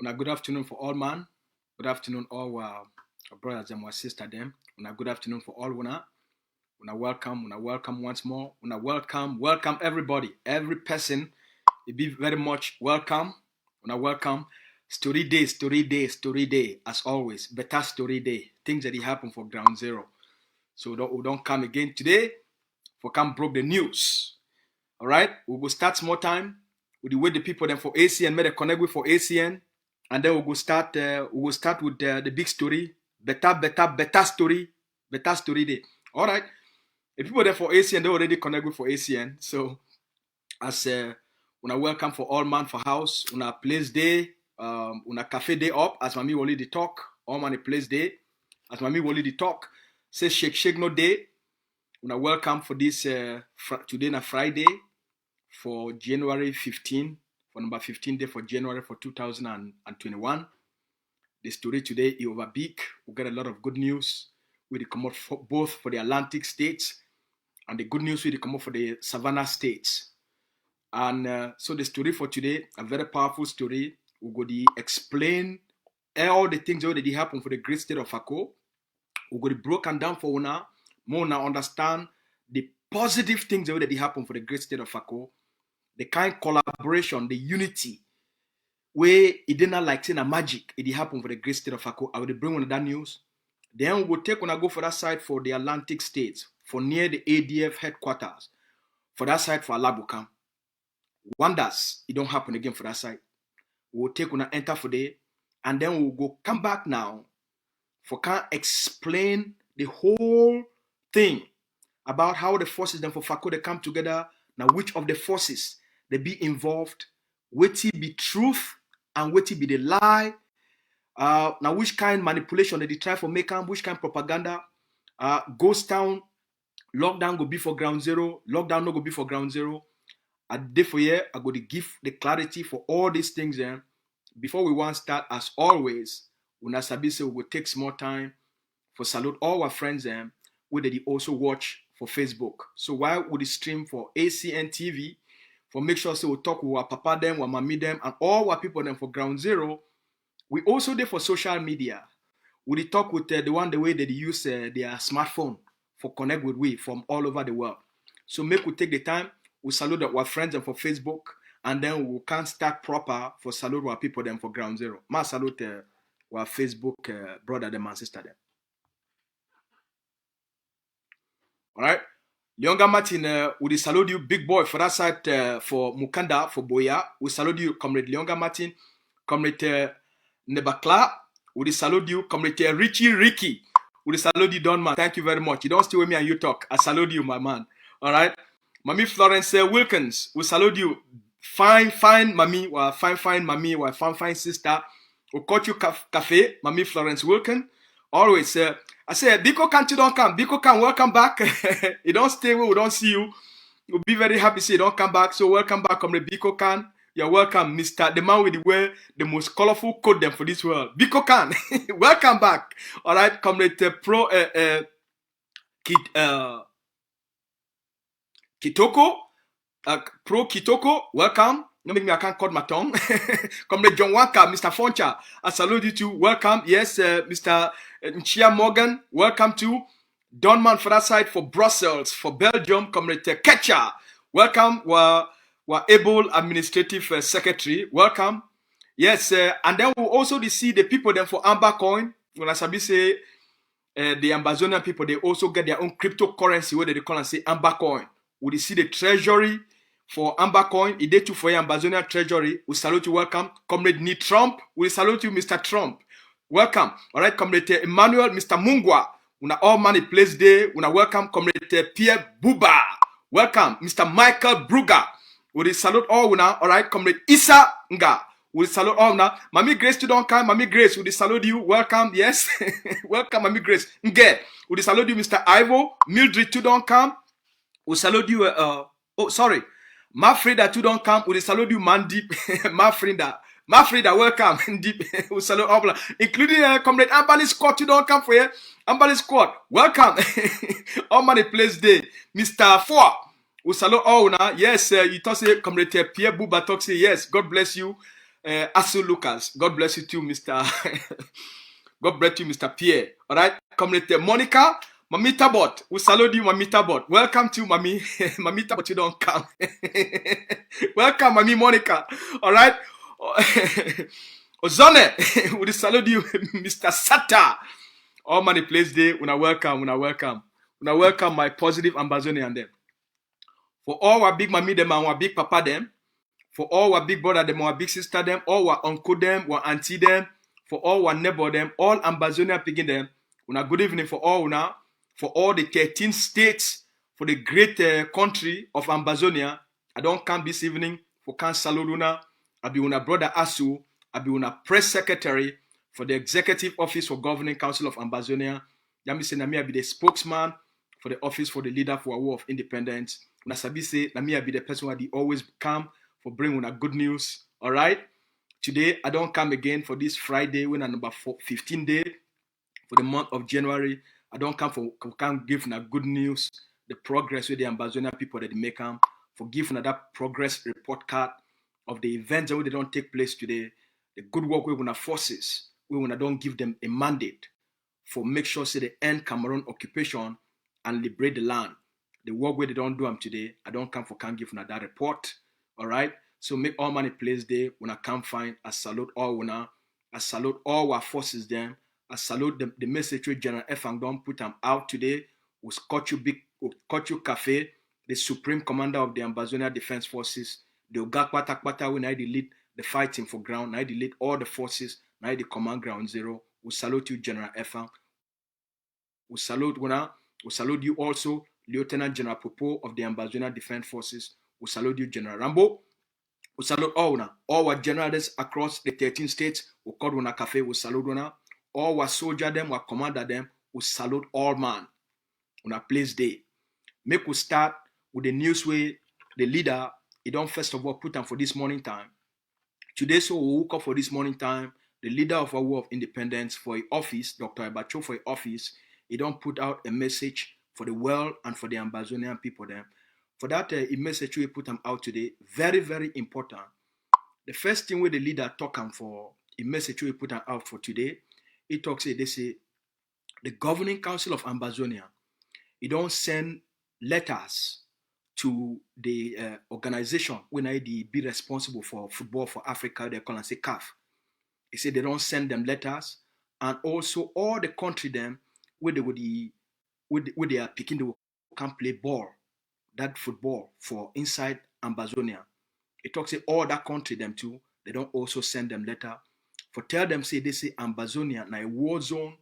Una good afternoon for all man. Good afternoon all our brothers and our sister them. Una good afternoon for all una. Una welcome once more. Una welcome everybody, every person. It be very much welcome. Una welcome. Story day. As always, better story day. Things that happen for ground zero. So we don't come again today. For come broke the news. All right, we will start small time with the way the people then for ACN made a connect with for ACN, and then we will start. With the big story, better story day. All right, the people there for ACN they already connect with for ACN. So as una welcome for all man for house, una place day, una cafe day up as mami already talk. All man a place day as mami already talk. Say shake no day. Una welcome for this today na Friday. For January 15, for number 15 day for January for 2021. The story today is over big. We get a lot of good news. We come out for both for the Atlantic states and the good news we come out for the Savannah states. And so the story for today, a very powerful story. We go to explain all the things that already happened for the great state of Fako. We go to broken down for una, more now understand the positive things that already happened for the great state of Fako. The kind of collaboration, the unity, where it didn't like saying a magic, it happened for the great state of Fako. I will bring one of that news. Then we will take when I go for that side for the Atlantic states, for near the ADF headquarters, for that side for Alabukam. Wonders, it don't happen again for that side. We will take when I enter for there, and then we will go come back now for can explain the whole thing about how the forces then for Fako they come together. Now, which of the forces they be involved, what it be truth and what it be the lie. Now, which kind of manipulation they try for make them, which kind of propaganda. Ghost town, lockdown go be for ground zero, lockdown no go be for ground zero. At day for year, I go to give the clarity for all these things. Before we want to start, as always, Una Sabi say we will take small time for salute all our friends where they also watch for Facebook. So while we stream for ACN TV, for make sure we talk with our papa them, our mommy them, and all our people them for ground zero. We also there for social media. We talk with the way that they use their smartphone for connect with we from all over the world. So make we take the time, we salute our friends and for Facebook, and then we can start proper for salute our people them for ground zero. Ma salute our Facebook brother them and sister them. All right, Leonga Martin, we salute you, big boy, for that side for Mukanda, for Boya. We salute you, Comrade Leonga Martin, Comrade Nebakla. We salute you, Comrade Ricky. We salute you, Don Man. Thank you very much. You don't stay with me and you talk. I salute you, my man. All right, Mami Florence Wilkins. We salute you, fine, Mami. Well, fine, Mami. Well, fine, sister. We caught you cafe, Mami Florence Wilkins. Always, I say, Biko can't you don't come. Biko can welcome back. You don't stay where we don't see you. We'll be very happy to see you don't come back. So welcome back, Comrade Biko Khan. You're welcome, Mr. The man with the most colorful coat them for this world. Biko Khan, welcome back. All right, Comrade Kitoko, Pro Kitoko, welcome. No make me I can't cut my tongue. Comrade John Waka, Mr. Foncha, I salute you too. Welcome. Yes, Mr. Nchia Morgan, welcome to Don Man for that side for Brussels, for Belgium, Comrade Ketcha. Welcome. We're able administrative secretary. Welcome. Yes, and then we'll also see the people then for Amber Coin. When I say the Ambazonian people, they also get their own cryptocurrency, where they call and say Amber Coin. We'll see the treasury for Amber Coin. It did too for your Ambazonian treasury. We salute you. Welcome. Comrade Ni Trump. We salute you, Mr. Trump. Welcome. All right, Comrade Emmanuel, Mr. Mungwa. Una all money place day. Una welcome, Comrade Pierre Buba. Welcome, Mr. Michael Bruger. We salute all una. All right, Comrade Issa Nga. We salute all una. Mami Grace, you don't come. Mami Grace, we salute you. Welcome. Yes. Welcome, Mami Grace. Nge. We salute you, Mr. Ivo. Mildred, you don't come. We salute you. Mafrida, you don't come. We salute you, Mandip. Mafrida, welcome. We salute all, including Comrade Ambali Scott, you don't come for here. Ambali Scott, welcome. All money place day. Mr. Four. We salute all now. Yes, you talk say Comrade Pierre Buba talk say yes. God bless you. Asu Lucas. God bless you too, Mr. God bless you, Mr. Pierre. All right, community Monica, Mamita Bot. We salute you, Mamita Bot. Welcome to Mami, Mamita Bot. You don't come. Welcome, Mami Monica. All right, Ozone. We salute you, Mr. Sata. All money place day. Una welcome, una welcome, una welcome. My positive Ambazonian them. For all our big mommy them and our big papa them. For all our big brother them, our big sister them, all our uncle them, our auntie them, for all our neighbor them, all Ambazonia picking them. Una good evening for all una, for all the 13 states, for the great country of Ambazonia. I don't come this evening for can salute una. I be una brother Asu. I be una press secretary for the executive office for governing council of Ambazonia. Yami say Nami I be the spokesman for the office for the leader for a war of independence. Una sabi say Nami I be the person who they always come for bringing a good news. All right. Today, I don't come again for this Friday, when I'm number 15 day for the month of January. I don't come for come give a good news, the progress with the Ambazonia people that they make them, for giving that progress report card of the events that they don't take place today, the good work we want forces, we want to don't give them a mandate for make sure say they end Cameroon occupation and liberate the land. The work where they don't do them today, I don't come for can't give that report. All right, so make all money place there. When I come find, I salute all una. I salute all our forces them. I salute the message General Efang don't put them out today. We Scotch you Cafe, the Supreme Commander of the Ambazonia Defense Forces. The Ogakwatakpata when I lead the fighting for ground. I lead all the forces. I the command ground zero. We salute you, General Efang. We salute una. We salute you also, Lieutenant General Popo of the Ambazonia Defense Forces. We salute you, General Rambo. We salute all our generals across the 13 states. We call una cafe. We salute una. All our soldier them, our commander them. We salute all man. Una place day. Make we start with the news way the leader. He don't first of all put them for this morning time. Today, so we woke up for this morning time. The leader of our war of independence for his office, Dr. Abacho for his office, he don't put out a message for the world and for the Ambazonian people them. For that message we put them out today, very, very important. The first thing where the leader talk for a message we put them out for today, he talks, they say, the governing council of Ambazonia, he don't send letters to the organization when I be responsible for football for Africa, they call and say CAF. He said they don't send them letters, and also all the country them where they are picking, they can play ball, that football for inside Ambazonia. It talks say all that country them too. They don't also send them letter for tell them say they say Ambazonia na a war zone,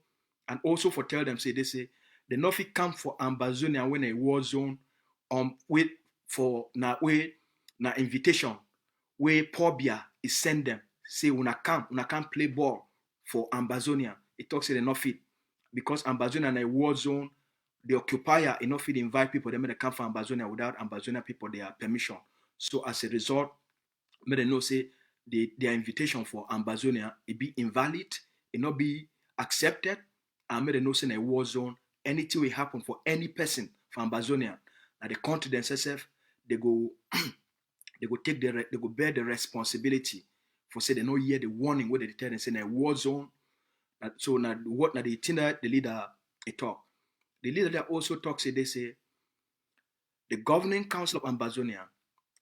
and also for tell them say they say they not fit come for Ambazonia when a war zone wait for na invitation where Pobia is send them say una can't play ball for Ambazonia. It talks say they not fit because Ambazonia na a war zone. The occupier enough to invite people, they may come from Ambazonia without Ambazonia people their permission. So as a result, may they know say their invitation for Ambazonia it be invalid, it not be accepted, and may they know say in a war zone, anything will happen for any person from Ambazonia. Now the country themselves, they go they go bear the responsibility for say they not hear the warning where they tell them say in a war zone. So now what now the thing that the leader they talk. The leader that also talks, they say, the governing council of Ambazonia,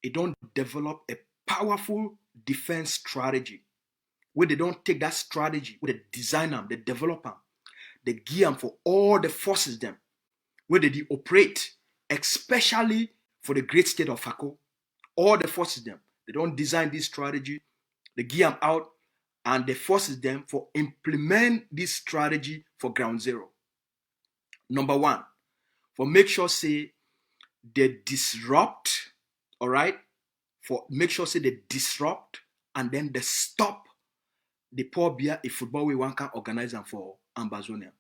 it don't develop a powerful defense strategy where they don't take that strategy, where they design them, they develop them, they gear them for all the forces them, where they operate, especially for the great state of Fako, all the forces them. They don't design this strategy, they gear them out, and they forces them for implement this strategy for ground zero. Number one, for make sure say they disrupt, all right? For make sure say they disrupt and then they stop the poor beer a football we want can organize them for Ambazonia.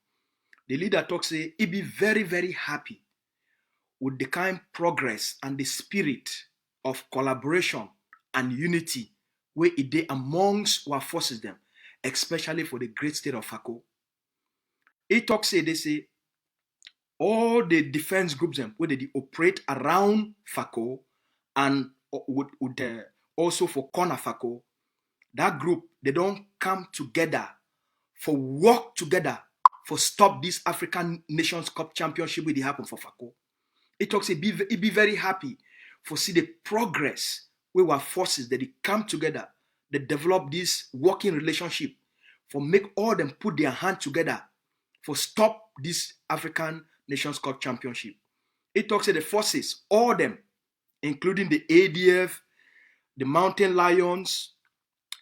The leader talks say he be very, very happy with the kind progress and the spirit of collaboration and unity where it dey amongst our forces them, especially for the great state of Fako. He talks say they say all the defense groups them where they operate around Fako and would also for corner Fako, that group, they don't come together for work together for stop this African Nations Cup championship will happen for Fako. It talks it be very happy for see the progress where our forces that they come together, they develop this working relationship for make all them put their hand together for stop this African Nations Cup championship. It talks the forces, all them, including the ADF, the Mountain Lions,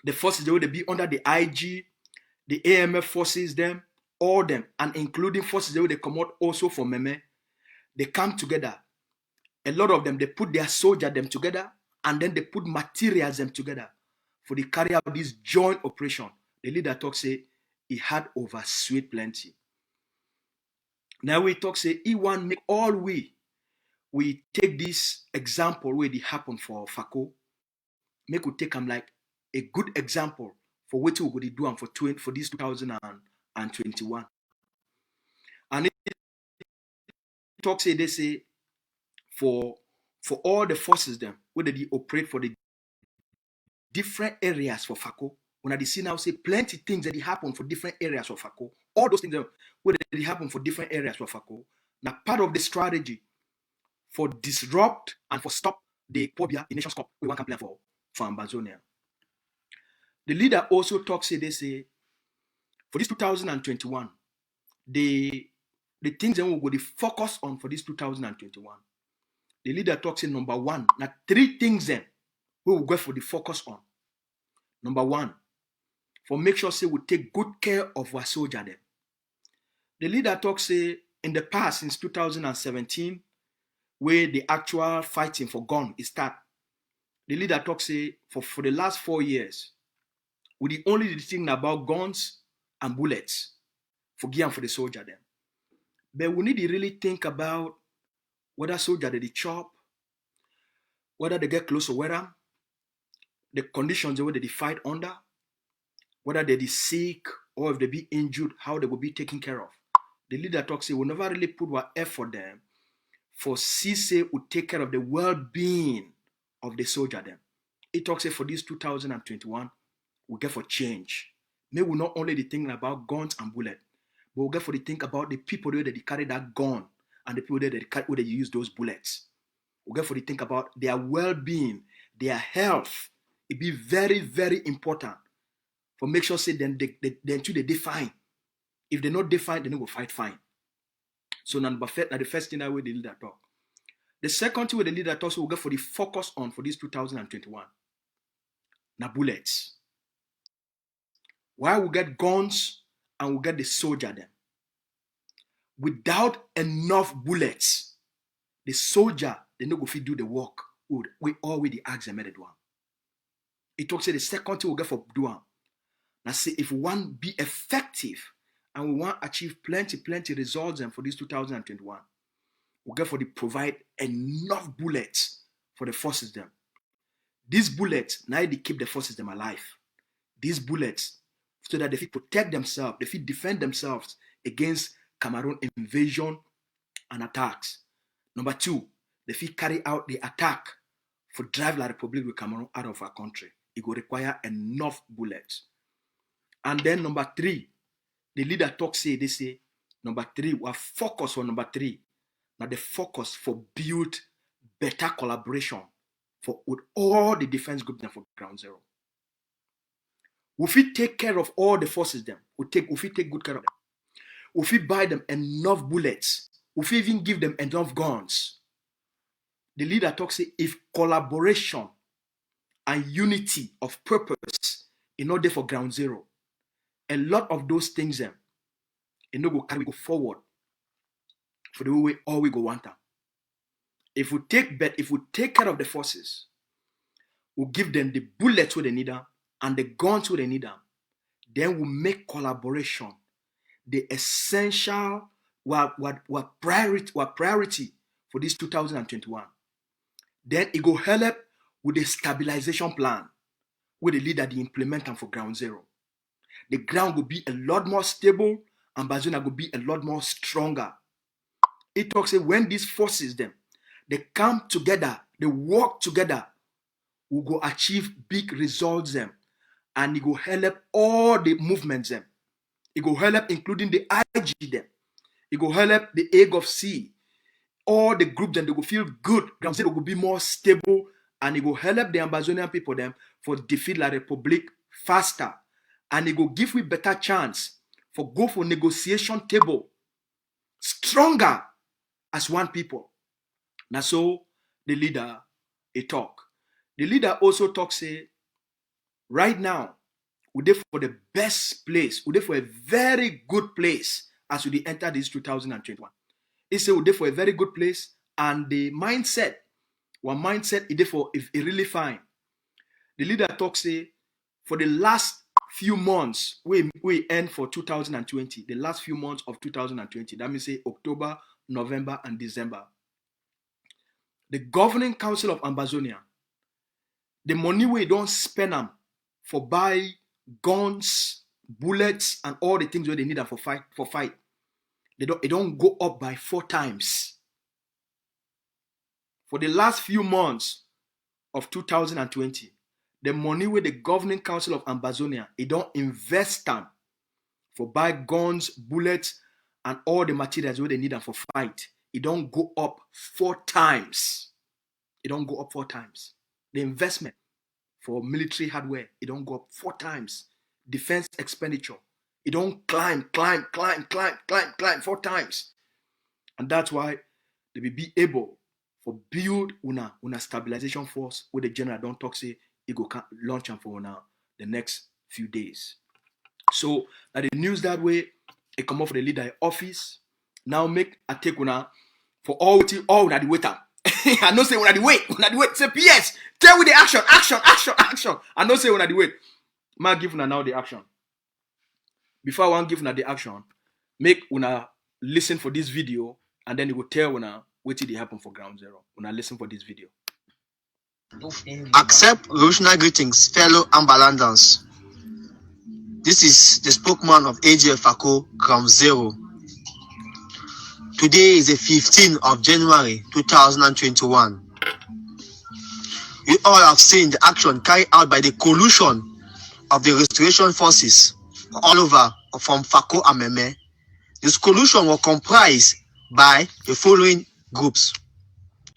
the forces that will be under the IG, the AMF forces, them, all them, and including forces that will come out also from Meme. They come together. A lot of them, they put their soldier them together, and then they put materials them together for the carry out this joint operation. The leader talk say he had over sweet plenty. Now we talk say he want make all we take this example where it happened for Fako, make we take them like a good example for what we would do for this 2021. And it talk say they say for all the forces them where they operate for the different areas for Fako. When I see now say plenty things that happen for different areas of Fako. All those things where they happen for different areas of Fako. Now part of the strategy for disrupt and for stop the Pobia in Nations Cup we want to play for Ambazonia. The leader also talks say they say for this 2021 the things that we will focus on for this 2021. The leader talks in number one. Now 3 things then we will go for the focus on. Number one, for make sure say we take good care of our soldier them. The leader talks say in the past since 2017, where the actual fighting for gun is start. The leader talks say for the last 4 years, we the only thing about guns and bullets for give for the soldier them. But we need to really think about whether soldier they chop, whether they get close to weather, the conditions the way they fight under, whether they be sick or if they be injured, how they will be taken care of. The leader talks say we never really put our effort there for CC would take care of the well-being of the soldier them. It talks say for this 2021, we get for change. Maybe we not only the thinking about guns and bullets, but we get for the think about the people that they carry that gun and the people that they use those bullets. We get for the think about their well-being, their health. It be very, very important for make sure say then they define. If they not define, then they will fight fine. So now the first thing that way the leader talk. The second thing where the leader talks, we'll get for the focus on for this 2021. Now bullets. Why we get guns and we get the soldier them. Without enough bullets, the soldier they no go fit do the work. We already ask them to do. It talks say the second thing we get for doing. Now say if we want to be effective and we want to achieve plenty results and for this 2021, we get for the provide enough bullets for the forces them. These bullets now they keep the forces them alive. These bullets so that they fit protect themselves, they fit defend themselves against Cameroon invasion and attacks. Number 2, they fit carry out the attack for drive La Republic with Cameroon out of our country. It will require enough bullets. And then number 3, the leader talk say, they say, number 3, we are focused on number 3. Now the focus for build better collaboration with all the defense groups for ground zero. If we take care of all the forces them, if we take good care of them, if we buy them enough bullets, if we even give them enough guns, the leader talks say if collaboration and unity of purpose in order for ground zero, a lot of those things them, it no go carry go forward for the way all we go want them. If we take care of the forces, we'll give them the bullets where they need them and the guns where they need them. Then we'll make collaboration the essential priority for this 2021. Then it go help with the stabilization plan where the leader the implement them for ground zero. The ground will be a lot more stable and Bazona will be a lot more stronger. It talks say when these forces them, they come together, they work together, we go achieve big results them. and it go help all the movements them. It go help including the IG them. It go help the egg of C. All the groups them, they go feel good. Ground zero will be more stable, and it will help the Amazonian people them for defeat La Republic faster. And it will give we better chance for go for negotiation table stronger as one people. Now so the leader he talk. The leader also talk say right now we're there for the best place. We're there for a very good place as we enter this 2021. He say we're there for a very good place, and the mindset, one mindset is there for if it really fine. The leader talk say for the last few months we end for 2020, the last few months of 2020, that means say October, November, and December. The governing council of Amazonia, the money we don't spend them for buy guns, bullets, and all the things where they need them for fight. It don't go up by 4 times. For the last few months of 2020, the money where the governing council of Amazonia, it don't invest them for buy guns, bullets, and all the materials where they need them for fight. It don't go up 4 times. It don't go up 4 times. The investment for military hardware, it don't go up 4 times. Defense expenditure, it don't climb 4 times. And that's why they will be able for build una stabilization force where the general don't talk say it go launch them for una the next few days. So that the news that way it come off the leader office. Now make a take una for all una the wait. I know say una the wait. Say PS. Tell with the action. I know say una the wait. Ma give una now the action. Before I want give una the action, make una listen for this video, and then it will tell una what did happen for Ground Zero. Una listen for this video. Accept revolutionary greetings, fellow Ambalandans. This is the spokesman of AGF Fako, Ground Zero. Today is the 15th of January 2021. You all have seen the action carried out by the coalition of the restoration forces all over from Fako and Meme. This coalition was comprised by the following groups.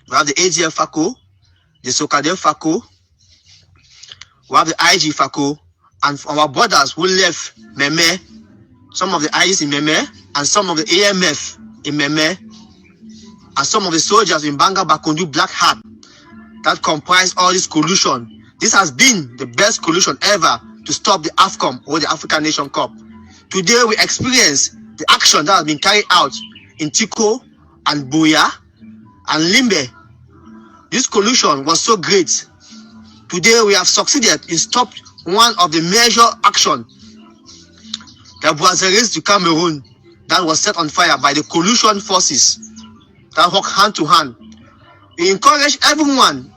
We have the AGF Fako, the Sokadev Fako, we have the IG Fako, and our brothers who left Meme, some of the IGs in Meme, and some of the AMF in Meme, and some of the soldiers in Banga Bakundu Black Hat that comprise all this coalition. This has been the best coalition ever to stop the AFCOM or the African Nation Cup. Today we experience the action that has been carried out in Tiko and Buya and Limbe. This coalition was so great. Today we have succeeded in stopping one of the major action that was raised to Cameroon that was set on fire by the coalition forces that work hand to hand. We encourage everyone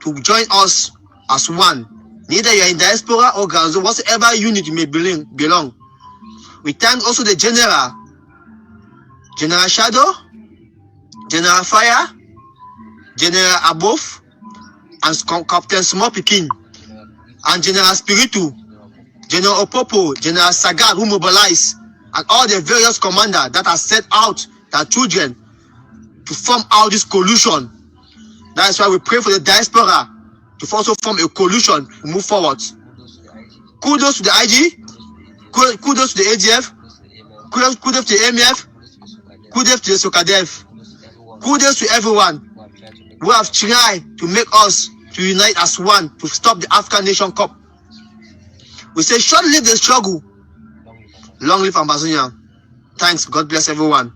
to join us as one. Neither you are in diaspora or Ganzo, whatsoever unit you may belong. We thank also the General Shadow, General Fire, General Above, and Captain Small Pikin, and General Spiritu, General Opopo, General Sagat, who mobilized, and all the various commanders that are set out their children to form out this coalition. That is why we pray for the diaspora to also form a coalition to move forward. Kudos to the IG, kudos to the ADF, kudos to the AMF, kudos to the Sokadev, kudos to everyone who have tried to make us to unite as one to stop the African Nation Cup. We say, short live the struggle, long live Amazonia. Thanks, God bless everyone.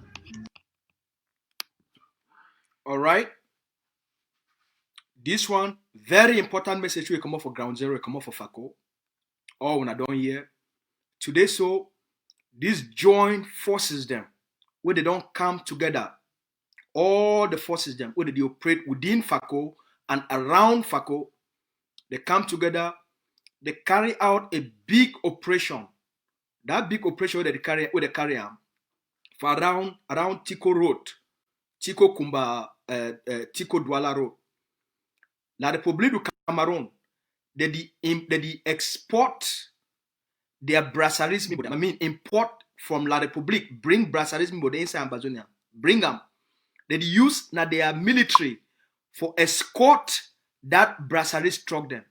All right. This one, very important message will come up for Ground Zero, will come up for Fako. All when I don't hear. Today, so, these joint forces them, where they don't come together, all the forces them, where they operate within Fako and around Fako, they come together, they carry out a big operation. That big operation where they carry out for around Tiko Road, Tiko Kumba, Tiko Douala Road. La République du Cameroun, they export their brasseries, I mean import from La République, bring brasseries inside Amazonia, bring them. They use now their military for escort that brasseries truck them.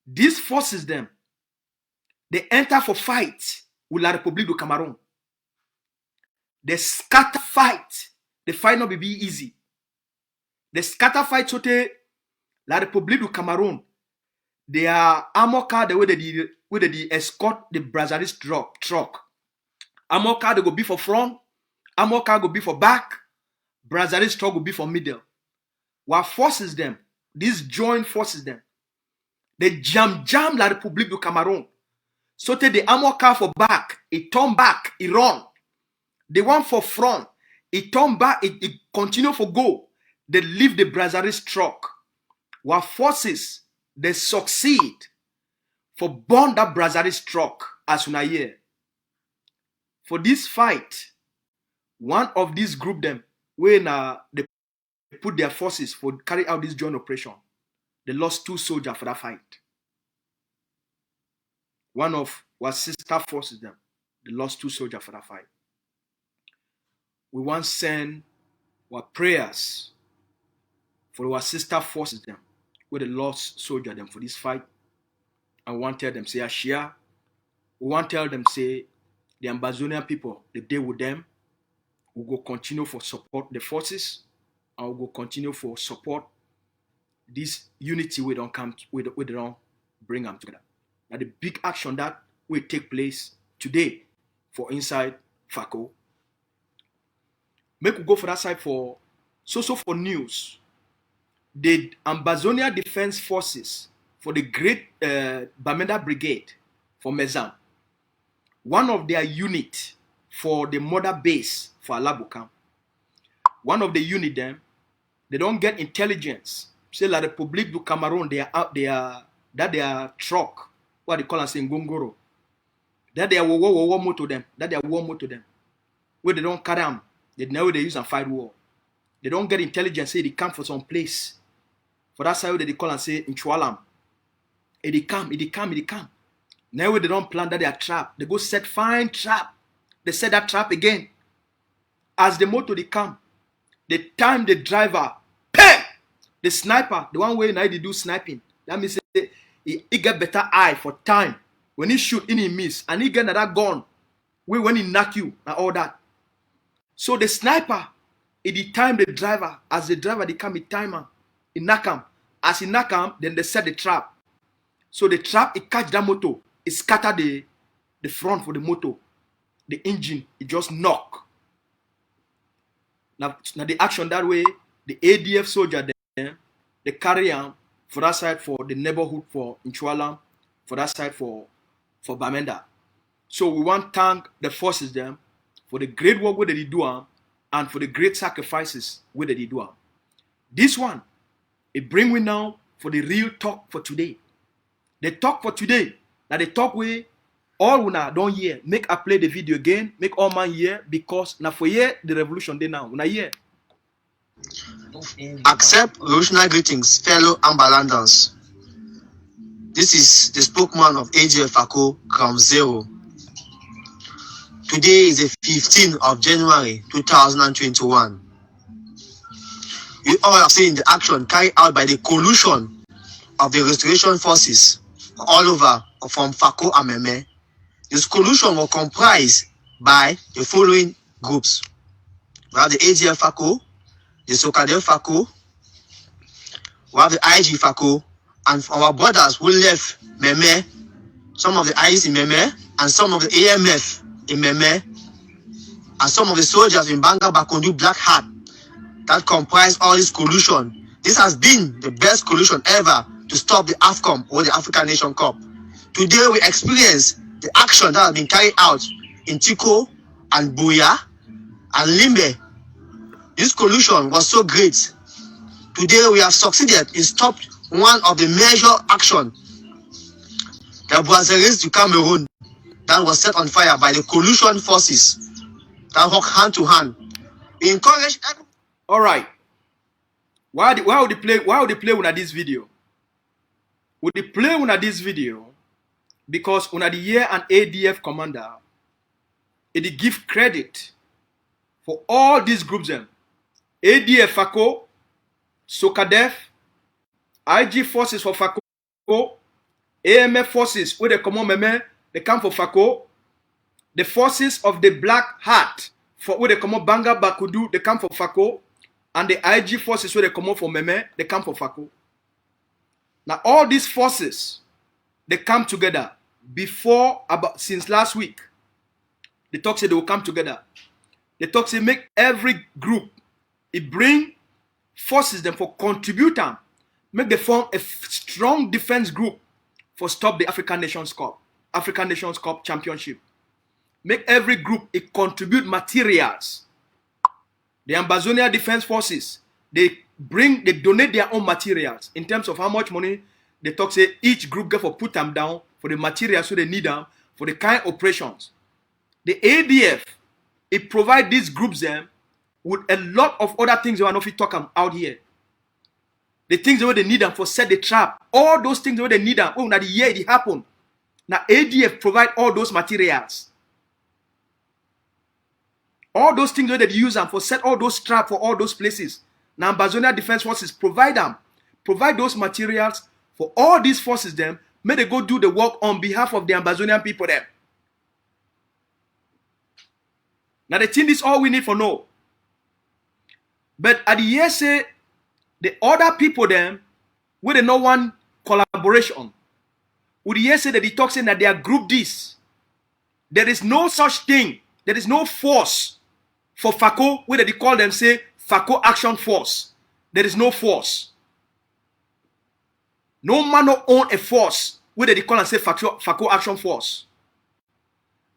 This forces them. They enter for fight with La République du Cameroon. They scatter fight. The fight not be easy. They scatter fight so La République du Cameroon. They are armor car the way they escort the brasseries truck. Armor car they go be for front. Armor car go be for back. Brasseries truck go be for middle. What forces them? This joint forces them. They jam La République du Cameroon. So take the armor car for back, it turn back, it run. The one for front, it turn back, it continue for go. They leave the brasseries truck. What forces, they succeed for burn that brasseries truck as una hear. For this fight, one of these group them, when they put their forces for carry out this joint operation, they lost 2 soldiers for that fight. One of our sister forces them. They lost 2 soldiers for that fight. We want to send our prayers for our sister forces them, where they lost soldier them for this fight. And want to tell them, say, Ashia. We want to tell them, say, the Ambazonian people, the day with them, we will continue for support the forces, and we will continue for support this unity we don't come, we don't bring them together. Now the big action that will take place today for inside Fako. Make we go for that side for for news. The Ambazonia Defense Forces for the Great Bamenda Brigade for Mezam. One of their unit for the mother base for Alabukam. One of the unit them, they don't get intelligence. Say La République du Cameroon, they are out there, that they are truck. What they call us in Gongoro. That they are war motor them. That they are war motor them. Where they don't carry them. They know they use and fight war. They don't get intelligence. Say they come for some place. For that side they call and say in Chualam. They come. Now they don't plan that they are trap. They go set fine trap. They set that trap again. As the motor they come. The time the driver, bang! The sniper, the one way now they do sniping. That means he get better eye for time. When he shoot in, he miss. And he get another gun. When he knock you and all that. So the sniper, he time the driver. As the driver, they come, he time him. He knock him. As he knock him, then they set the trap. So the trap, it catch that motor. It scatter the front for the motor. The engine, it just knock. Now the action that way, the ADF soldier, they carry him. For that side, for the neighborhood for Nchualam, for that side for Bamenda. So we want to thank the forces them for the great work where they do and for the great sacrifices where they do. This one, it bring we now for the real talk for today. The talk for today, now the talk we all una don't hear. Make I play the video again, make all man hear, because now for hear the revolution day now. Una hear. Accept revolutionary greetings, fellow Ambalandans. This is the spokesman of AGF Fako, Ground Zero. Today is the 15th of January 2021. You all have seen the action carried out by the coalition of the restoration forces all over from Fako and Meme. This coalition will comprise by the following groups. We have the AGF Fako, the Sokadel Fako, we have the IG Fako, and our brothers who left Meme, some of the IGs in Meme, and some of the AMF in Meme, and some of the soldiers in Banga Bakondu Black Hat that comprise all this coalition. This has been the best coalition ever to stop the AFCOM or the African Nation Cup. Today we experience the action that has been carried out in Tiko and Buya and Limbe. This coalition was so great. Today we have succeeded in stopped one of the major action, the Brasseries du Cameroon, that was set on fire by the coalition forces that work hand to hand. We encourage. All right. Why would they play? Why would they play with this video? We dey play una this video because una the year an ADF commander. It dey give credit for all these groups them. ADF Fako, Sokadef, IG forces for Fako, AMF forces where they come on meme, they come for Fako. The forces of the Black Hat for where they come on Banga Bakudu, they come for Fako. And the IG forces where they come on for meme, they come for Fako. Now all these forces, they come together since last week. The talk say they will come together. The talk say make every group, it bring forces them for contribute them, make them form a strong defense group for stop the African Nations Cup Championship. Make every group it contribute materials. The Ambazonia Defense Forces, they donate their own materials in terms of how much money they talk say each group get for put them down for the materials so they need them for the kind of operations. The ADF, it provide these groups them with a lot of other things they are not fit talk out here. The things where they need them for set the trap. All those things where they need them. Oh, now the year it happen. Now ADF provide all those materials. All those things where they use them for set all those traps for all those places. Now Ambazonia Defense Forces provide them. Provide those materials for all these forces them. May they go do the work on behalf of the Ambazonian people them. Now the thing is all we need for know. But at the year say the other people them where they no one collaboration. Would the year say that they talk saying that they are group this. There is no such thing. There is no force for Fako where they call them say Fako Action Force. There is no force. No man no own a force where they call and say Fako Action Force.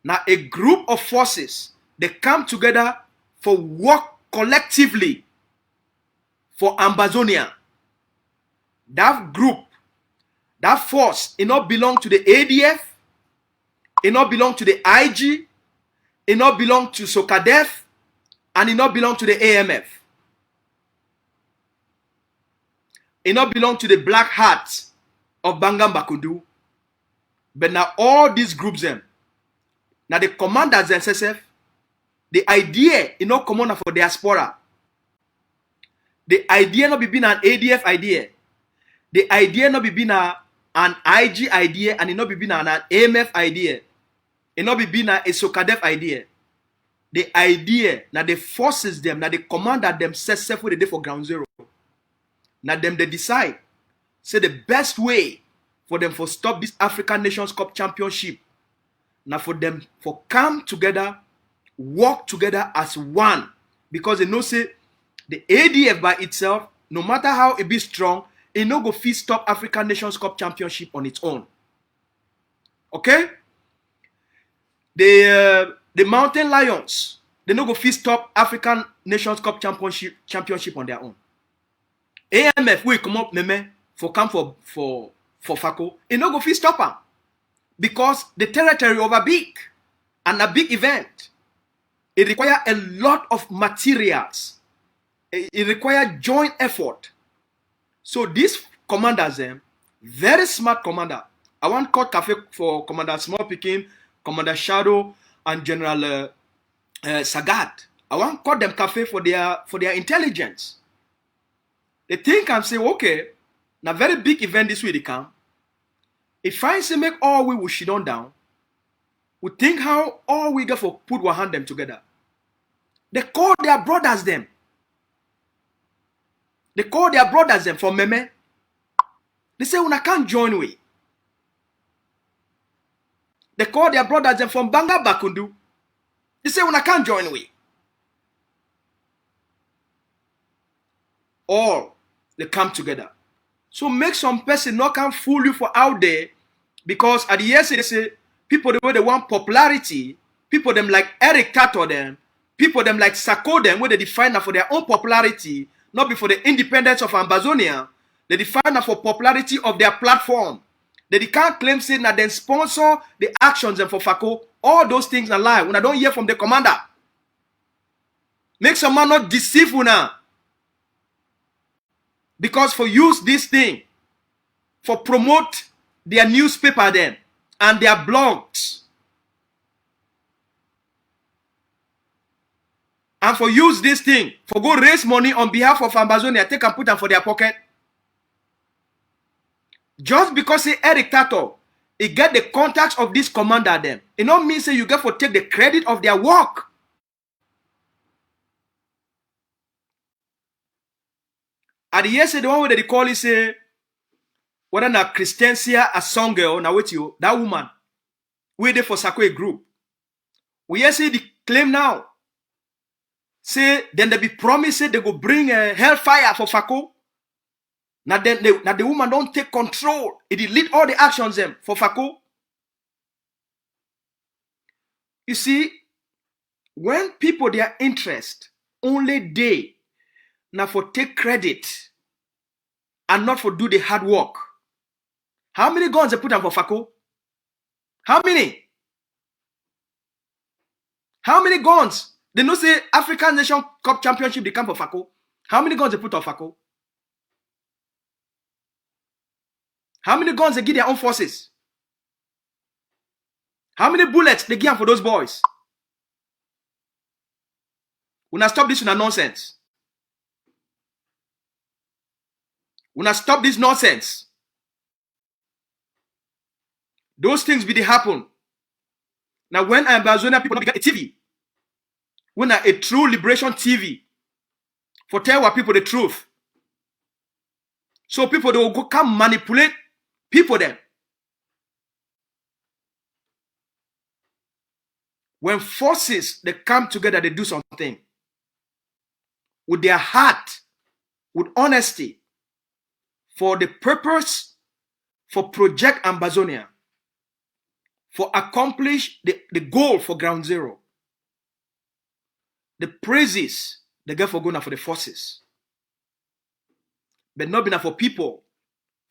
Now a group of forces they come together for work collectively for Ambazonia. That group, that force, it not belong to the ADF, it not belong to the IG, it not belong to Sokadef, and it not belong to the AMF. It not belong to the Black Hat of Bangam Bakudu. But now all these groups them, now the commanders themselves, the idea is not common for diaspora. The idea not be been an ADF idea. The idea not be been an IG idea, and it not be been an AMF idea. It not be been a Sokadef idea. The idea, now the forces them, now the commander themselves for the day for ground zero. Now them they decide, say the best way for them for stop this African Nations Cup Championship. Now for them for come together, work together as one. Because they know say the ADF by itself, no matter how it be strong, it no go fit stop African Nations Cup Championship on its own. Okay? The Mountain Lions, they no go fit stop African Nations Cup Championship on their own. AMF will come up meme for come for Fako. It no go fit stop them because the territory over big and a big event. It requires a lot of materials. It requires joint effort. So these commanders, very smart commander. I want call cafe for Commander Small Pekin, Commander Shadow, and General Sagat. I want call them cafe for their intelligence. They think and say, okay, now very big event this way they come. If I say make all we will shit on down, we think how all we get for put our hand them together. They call their brothers them. They call their brothers them from Meme. They say, "Una can't join we." They call their brothers them from Banga Bakundu. They say, "Una can't join we." All they come together. So make some person not can fool you for out there, because at the end they say people the way they want popularity, people them like Eric Tato them, people them like Sako them, where they define that for their own popularity. Not before the independence of Ambazonia, they define that for popularity of their platform. They can't claim saying that they sponsor the actions and for Fako. All those things are lie. When I don't hear from the commander, make some man not deceive you now. Because for use this thing, for promote their newspaper then and their blogs. And for use this thing, for go raise money on behalf of Ambazonia, take and put them for their pocket. Just because say a dictator, he get the contacts of this commander them. It don't mean say you get for take the credit of their work. At the yesterday, the one where they call it say, whether na Christensia a song girl, now wait you, that woman, we there for Fako group. We hear say the claim now. Say then they be promised say they go bring a hellfire for Fako. Now then the woman don't take control. It delete all the actions them for Fako. You see, when people their interest only they now for take credit and not for do the hard work. How many guns they put on for Fako? How many? How many guns? They know say African Nation Cup Championship they come for Fako. How many guns they put on Fako? How many guns they give their own forces? How many bullets they give for those boys? We not stop this nonsense. We not stop this nonsense. Those things be they happen. Now when Ambazonia people get a TV, when a true liberation TV, for tell what people the truth. So people they will go come manipulate people then. When forces they come together, they do something with their heart, with honesty, for the purpose, for project Ambazonia, for accomplish the goal for ground zero. The praises they get for going for the forces. But not enough for people,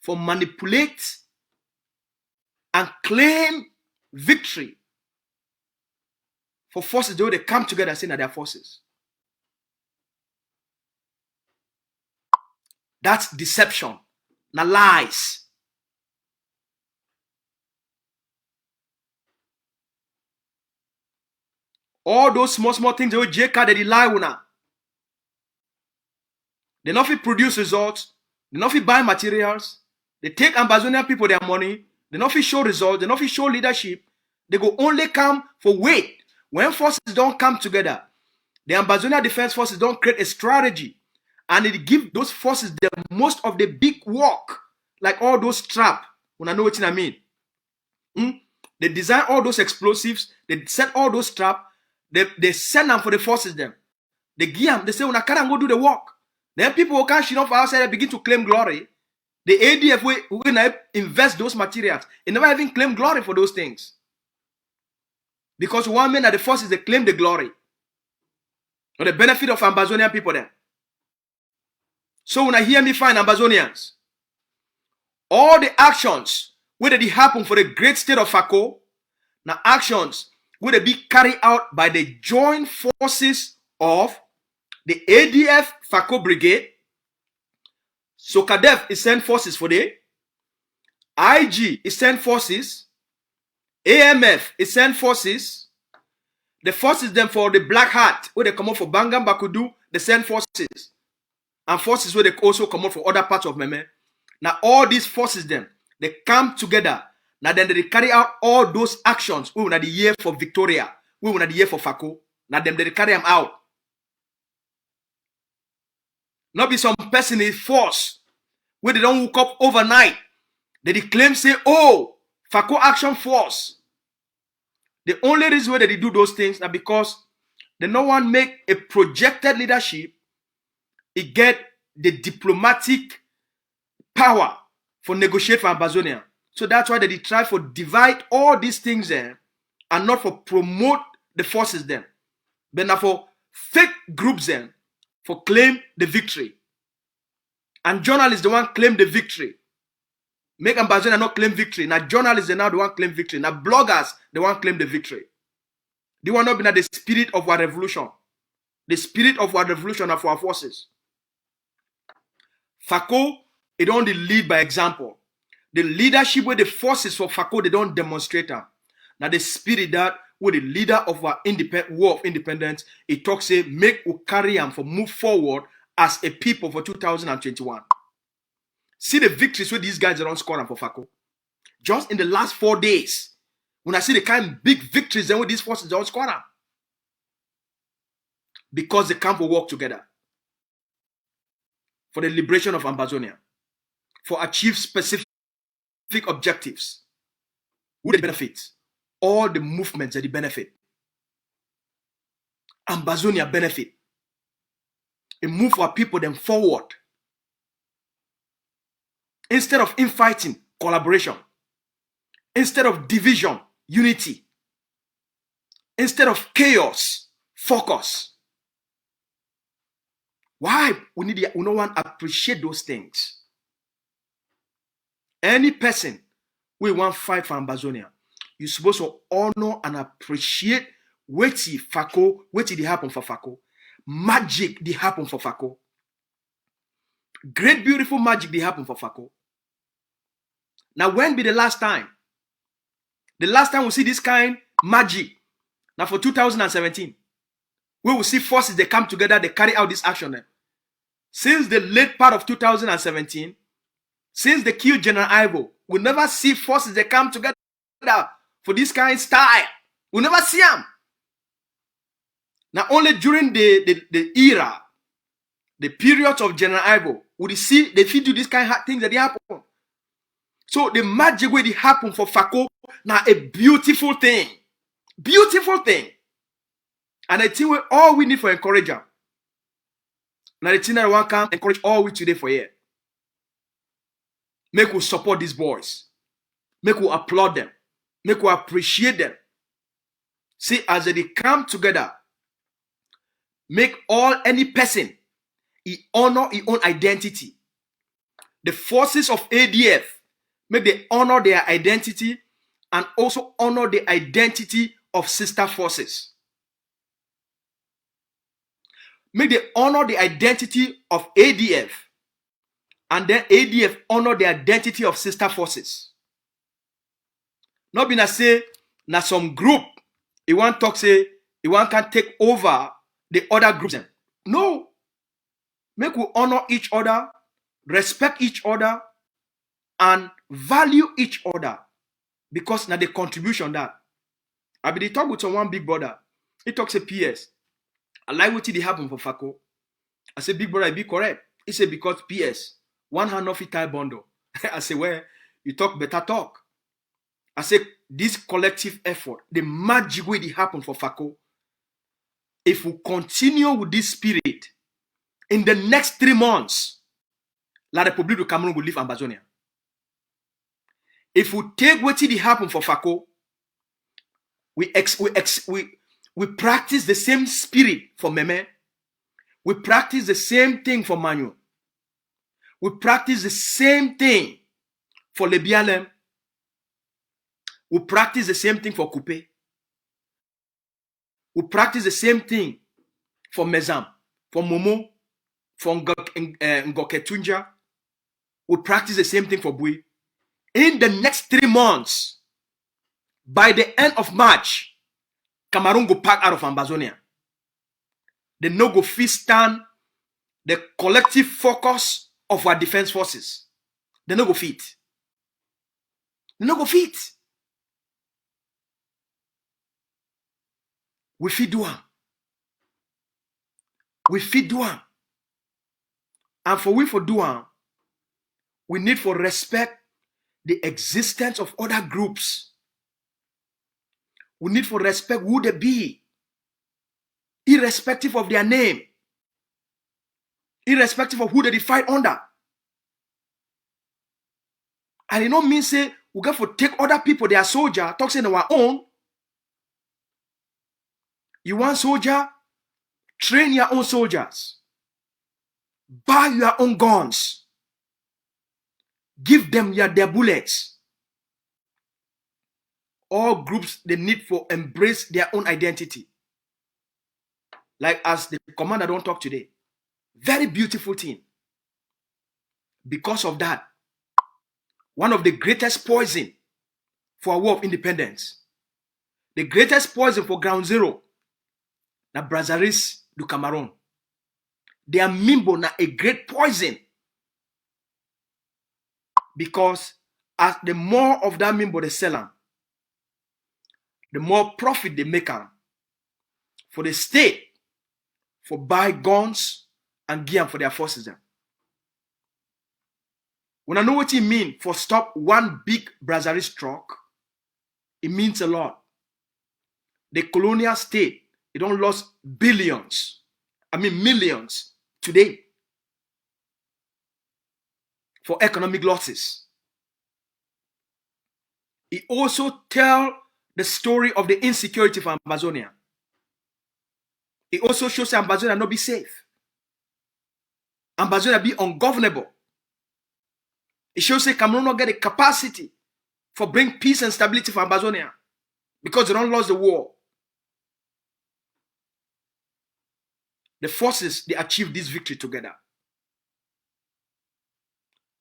for manipulate and claim victory. For forces, they come together saying that they are forces. That's deception. Now lies. All those small things they will JK they lie una. They not fit produce results. They not fit buy materials. They take Ambazonian people their money. They not fit show results. They not fit show leadership. They go only come for wait. When forces don't come together, the Ambazonia Defense Forces don't create a strategy. And it give those forces the most of the big work. Like all those traps. When I know what I mean. They design all those explosives. They set all those traps. They send them for the forces them. They give them. They say, when I can't go do the work. Then people who can't shit off outside and begin to claim glory. The ADF will invest those materials. They never even claim glory for those things. Because one man at the forces, they claim the glory. Or the benefit of Ambazonian people then. So when I hear me find Ambazonians, all the actions where they happen for the great state of Fako, now actions will they be carried out by the joint forces of the ADF Fako Brigade. So Kadef is sent forces for the IG is sent forces. AMF is sent forces. The forces them for the Black Hat, where they come out for Bangam Bakudu, they send forces. And forces where they also come out for other parts of Meme. Now all these forces them, they come together. Now then they carry out all those actions. We will not the year for Victoria. We will not the year for Fako. Now them they carry them out. Not be some person in force where they don't woke up overnight. They claim say, oh, Fako Action Force. The only reason why they do those things is because they no one make a projected leadership. It get the diplomatic power for negotiate for Ambazonia. So that's why they try for divide all these things there and not for promote the forces then. But now for fake groups then for claim the victory. And journalists the one claim the victory. Make Ambazonia not claim victory. Now journalists they now the one claim victory. Now bloggers the one claim the victory. They want not be the spirit of our revolution. The spirit of our revolution of our forces. Fako, it only lead by example. The leadership with the forces for Fako, they don't demonstrate them. Now the spirit that with the leader of our war of independence, it talks say make we carry them for move forward as a people for 2021. See the victories where these guys don't score for Fako. Just in the last 4 days, when I see the kind of big victories then with these forces don't score them. Because the camp will work together for the liberation of Ambazonia, for achieve specific objectives. Who they benefit? All the movements that they benefit. Ambazonia benefit. It move our people then forward. Instead of infighting, collaboration. Instead of division, unity. Instead of chaos, focus. Why? We no one appreciate those things. Any person we want fight for Ambazonia, you're supposed to honor and appreciate what Fako, what did happen for Fako. Magic did happen for Fako. Great, beautiful magic did happen for Fako. Now, when be the last time? The last time we see this kind magic, now for 2017, we will see forces, they come together, they carry out this action. Since the late part of 2017, since they killed General Ivo, we never see forces, they come together for this kind of style. We never see them. Now, only during the era, the period of General Ivo, we see they feed do this kind of things that they happen. So the magic way it happen for Fako, now a beautiful thing. Beautiful thing. And I think all we need for encourage them. Now the thing that one can encourage all we today for here. Make we support these boys. Make we applaud them. Make we appreciate them. See, as they come together, make any person he honor his own identity. The forces of ADF make they honor their identity and also honor the identity of sister forces. Make they honor the identity of ADF and then ADF honor the identity of sister forces. Not be na say na some group he want talk say he want can take over the other groups. No. Make we honor each other, respect each other, and value each other. Because now the contribution that. I be talk with one big brother. He talks a PS. I like what did happen for Fako. I say, big brother, I be correct. He said, because PS, one hand off it tie bundle. I say, well, you talk better talk. I say, this collective effort, the magic way it happened for Fako, if we continue with this spirit, in the next 3 months, La République du Cameroon will leave Ambazonia. If we take what did happen for Fako, we practice the same spirit for Meme. We practice the same thing for Manu. We practice the same thing for Lebialem. We practice the same thing for Coupe. We practice the same thing for Mezam, for Momo, for Ngoketunja. We practice the same thing for Bui. In the next 3 months, by the end of March, Cameroon go pack out of Ambazonia. They no go fit stand the collective focus of our defense forces. They no go fit. They no go fit. We fit do am. We fit do am. And for we for do am, we need for respect the existence of other groups. We need for respect who they be, irrespective of their name, irrespective of who they fight under. And it don't mean say we got to take other people, their soldier, talk in our own. You want soldier? Train your own soldiers. Buy your own guns. Give them their bullets. All groups, they need for embrace their own identity. Like as the commander don't talk today. Very beautiful thing. Because of that, one of the greatest poison for a war of independence. The greatest poison for ground zero, na Brazzaville du Cameroon. Their mimbo na a great poison. Because as the more of that mimbo they sell them, the more profit they make them. For the state, for buy guns and gear for their forces. When I know what it means for stop one big Brazzaville truck, it means a lot. The colonial state, it don't lost billions, millions today for economic losses. It also tell the story of the insecurity for Amazonia. It also shows that Amazonia not be safe. Amazonia be ungovernable. It shows that Cameroon not get the capacity for bring peace and stability for Amazonia because they don't lose the war. The forces, they achieve this victory together.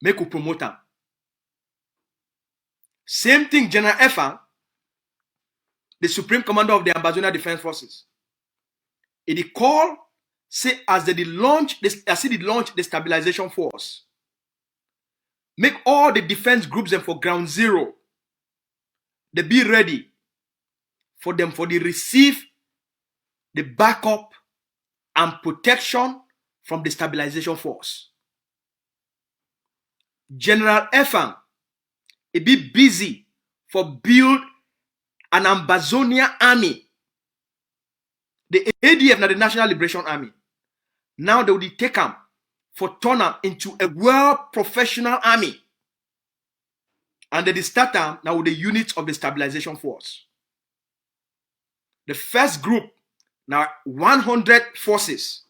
Make we promote them. Same thing, General Effa, the Supreme Commander of the Amazonia Defense Forces. It call, say, as they launch the stabilization force. Make all the defense groups and for ground zero, they be ready for them for the receive the backup and protection from the stabilization force. General Effa, it be busy for build an Amazonia army. The ADF, now the National Liberation Army. Now they will take them for turn them into a well-professional army. And they start them now with the units of the stabilization force. The first group, now 100 forces.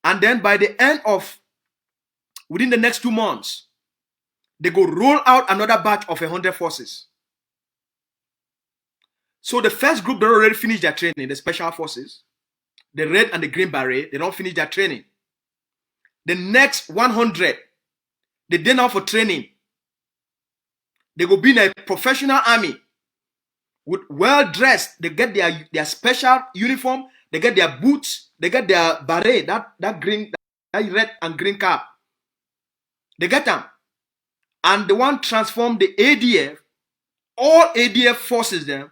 And then by the end of, within the next 2 months, they go roll out another batch of 100 forces. So the first group, they already finished their training, the special forces. The red and the green beret, they don't finish their training. The next 100, they then out for training. They go be in a professional army with well-dressed. They get their special uniform. They get their boots. They get their beret, that green, that red and green cap. They get them. And the one transform the ADF, all ADF forces them.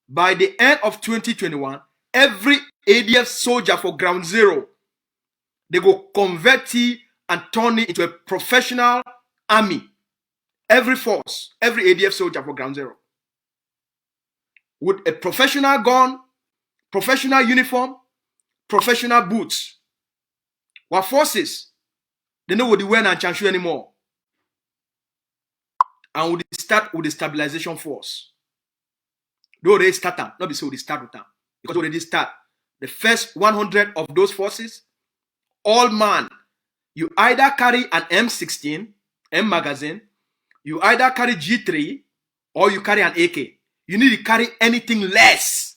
By the end of 2021, every ADF soldier for ground zero, they go convert it and turn it into a professional army. Every force, every ADF soldier for ground zero. With a professional gun, professional uniform, professional boots. What forces, they know what they wear and chanshu anymore. And we start with the stabilization force. They already start them, not be so they start with them. Because already start. The first 100 of those forces, all man, you either carry an M16, M magazine, you either carry G3, or you carry an AK. You need to carry anything less.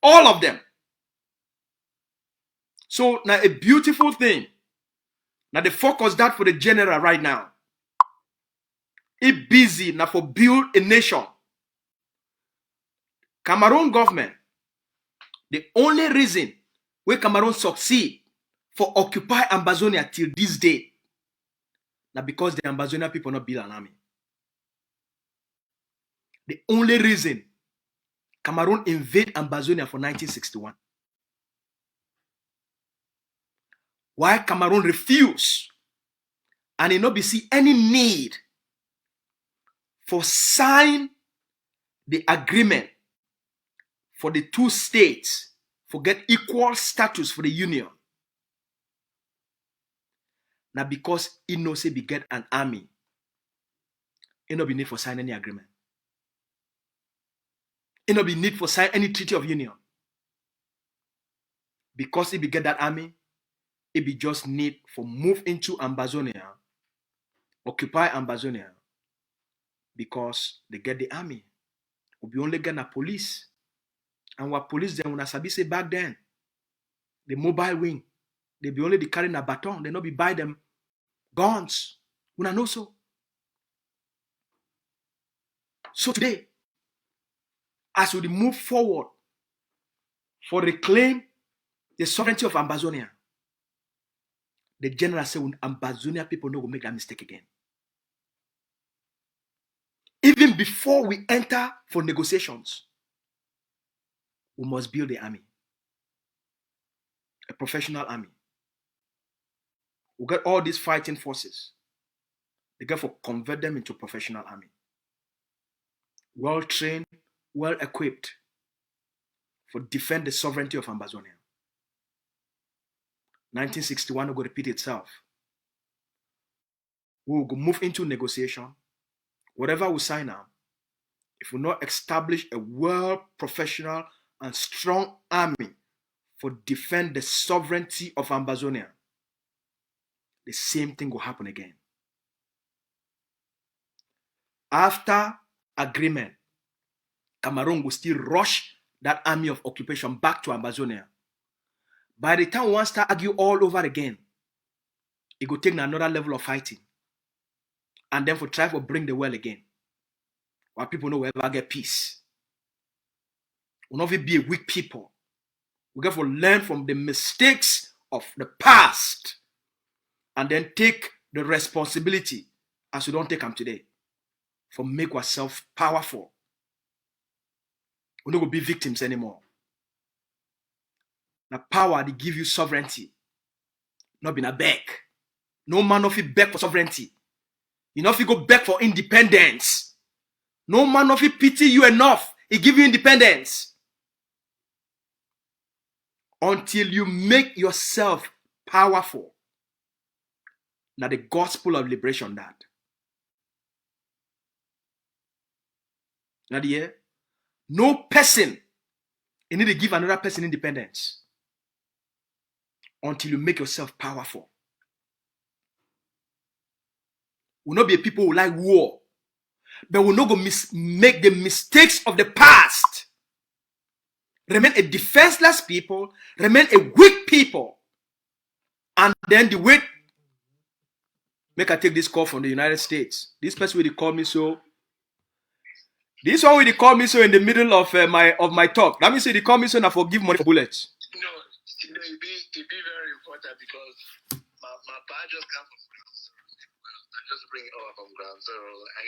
All of them. So now a beautiful thing. Now the focus that for the general right now. It busy now for build a nation. Cameroon government, the only reason where Cameroon succeed for occupy Amazonia till this day, now because the Amazonia people not build an army. The only reason Cameroon invade Amazonia for 1961. Why Cameroon refuse and it not be see any need for sign the agreement for the two states for get equal status for the union. Now because it no say be get an army, it no be need for sign any agreement. It no be need for sign any treaty of union. Because it be get that army, it be just need for move into Amazonia, occupy Amazonia, because they get the army. We be only get a police. And what police then when I sabi say back then, the mobile wing, they be only carrying a baton, they not be buy them guns Una know so. So today, as we move forward for reclaim the sovereignty of Amazonia, the general say Amazonia people no go make that mistake again. Even before we enter for negotiations, we must build the army, a professional army. We get all these fighting forces. They get for convert them into professional army, well trained, well equipped for defend the sovereignty of Amazonia. 1961 will go repeat itself. We will go move into negotiation. Whatever we sign now, if we not establish a well professional and strong army for defend the sovereignty of Amazonia, the same thing will happen again. After agreement, Cameroon will still rush that army of occupation back to Amazonia. By the time one start argue all over again, it will take another level of fighting. And then for try to bring the well again. While people know we ever get peace. We'll not be a weak people. We have to learn from the mistakes of the past and then take the responsibility as we don't take them today for make ourselves powerful. We don't go be victims anymore. The power they give you sovereignty, not being a beg. No man of it beg for sovereignty. You know if you go beg for independence. No man of it pity you enough. He give you independence. Until you make yourself powerful. Now the gospel of liberation that. Now the no person you need to give another person independence until you make yourself powerful. Will not be a people who like war, but will not go make the mistakes of the past. Remain a defenseless people, remain a weak people, and then the way. Make I take this call from the United States. This person will call me so. This one will call me so in the middle of my talk. That means they call me so and I forgive money for bullets. No, it'd be very important because my dad just came from ground zero. I just bring it over from ground zero, and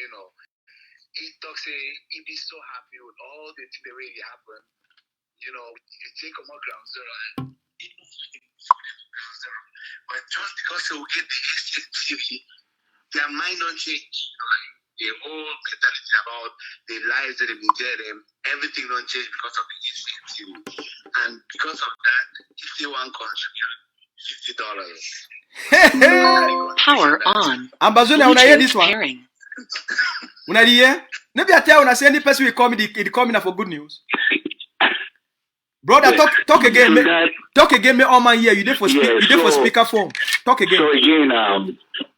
he talks he be so happy with all the way it happened. You take them on ground zero and it was ground zero. But just because they will get the HTTV, their mind don't change. The whole mentality about the lives that they've been getting, everything don't change because of the HTTV. And because of that, if they want to contribute $50. Power on. Amazonia, when I hear this one, Pairing. when I hear, maybe I tell when I say any person will call me, they call me now for good news. Brother, talk again. Talk again, me all man here. You did for speakerphone. Talk again. So again,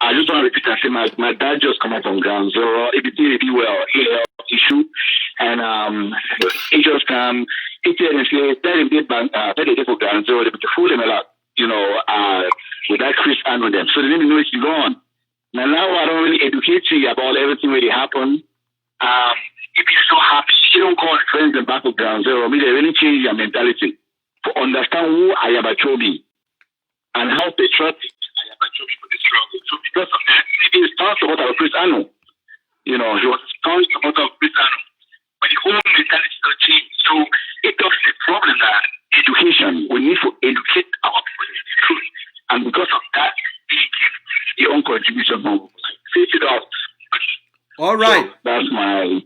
I just want to repeat and say my dad just come out from ground zero. He did well. He issue and he just he tell him say tell him they for ground zero. They fool them a lot, with that Chris and with them. So they didn't know it's gone. Now I don't really educate you about everything really happened. If you're so happy, you don't call friends and back of ground zero. I mean, they really change your mentality to understand who Ayabachobi and how patriotic Ayabachobi for the struggle. So because of that, he was talking about our Chris Anu. He was talking about our Chris Anu. But the whole mentality don't change. So it does the problem that education, we need to educate our people in the truth. And because of that, they give their own contribution from face it out. All right. So that's my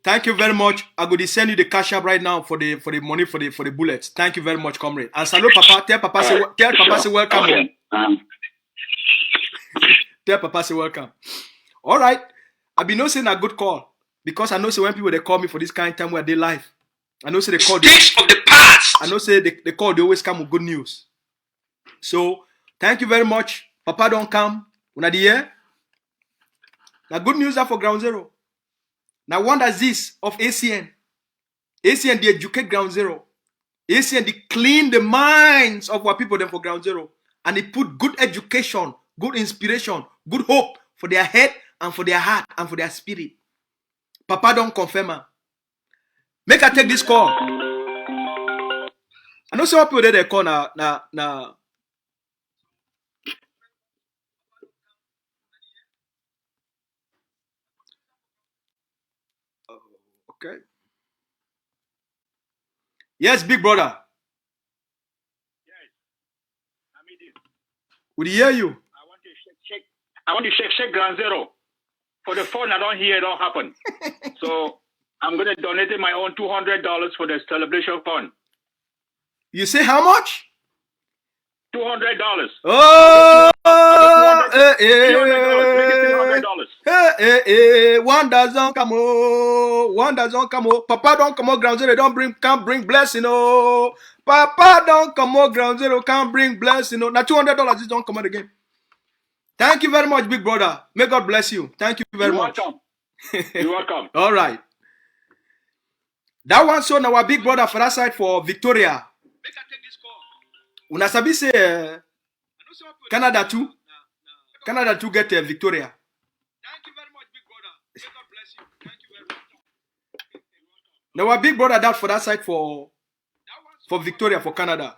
Thank you very much. I'm going to send you the cash app right now for the money for the bullets. Thank you very much, comrade. And salute Papa. Tell Papa say welcome. Okay. Tell Papa say welcome. All right. I be no saying a good call because I know say when people they call me for this kind of time where they live, I know say they call of the past. I know say they call they always come with good news. So thank you very much. Papa don't come. Una the year. Now good news are for ground zero. Now wonder this of ACN. ACN they educate ground zero. ACN they clean the minds of our people them for ground zero. and he put good education, good inspiration, good hope for their head and for their heart and for their spirit. Papa don't confirm her. Make her take this call. I know some people they call now. Okay. Yes, big brother. Yes, I mean this. Would he hear you? I want to check Ground Zero. For the phone, I don't hear it all happen. So I'm going to donate my own $200 for the celebration fund. You say how much? $200. Oh, one doesn't come oh, one doesn't come oh. Papa don't come on Ground Zero, can't bring blessing oh. Papa don't come on Ground Zero, can't bring blessing oh. Now $200 just don't come out again. Thank you very much, big brother. May God bless you. Thank you very much. Welcome. You're welcome. All right. That one so now our big brother for that side for Victoria. Una sabi say Canada too. Canada too get Victoria. Thank you very much, big brother. May God bless you. Thank you very much. Now our big brother that for that side for Victoria for Canada.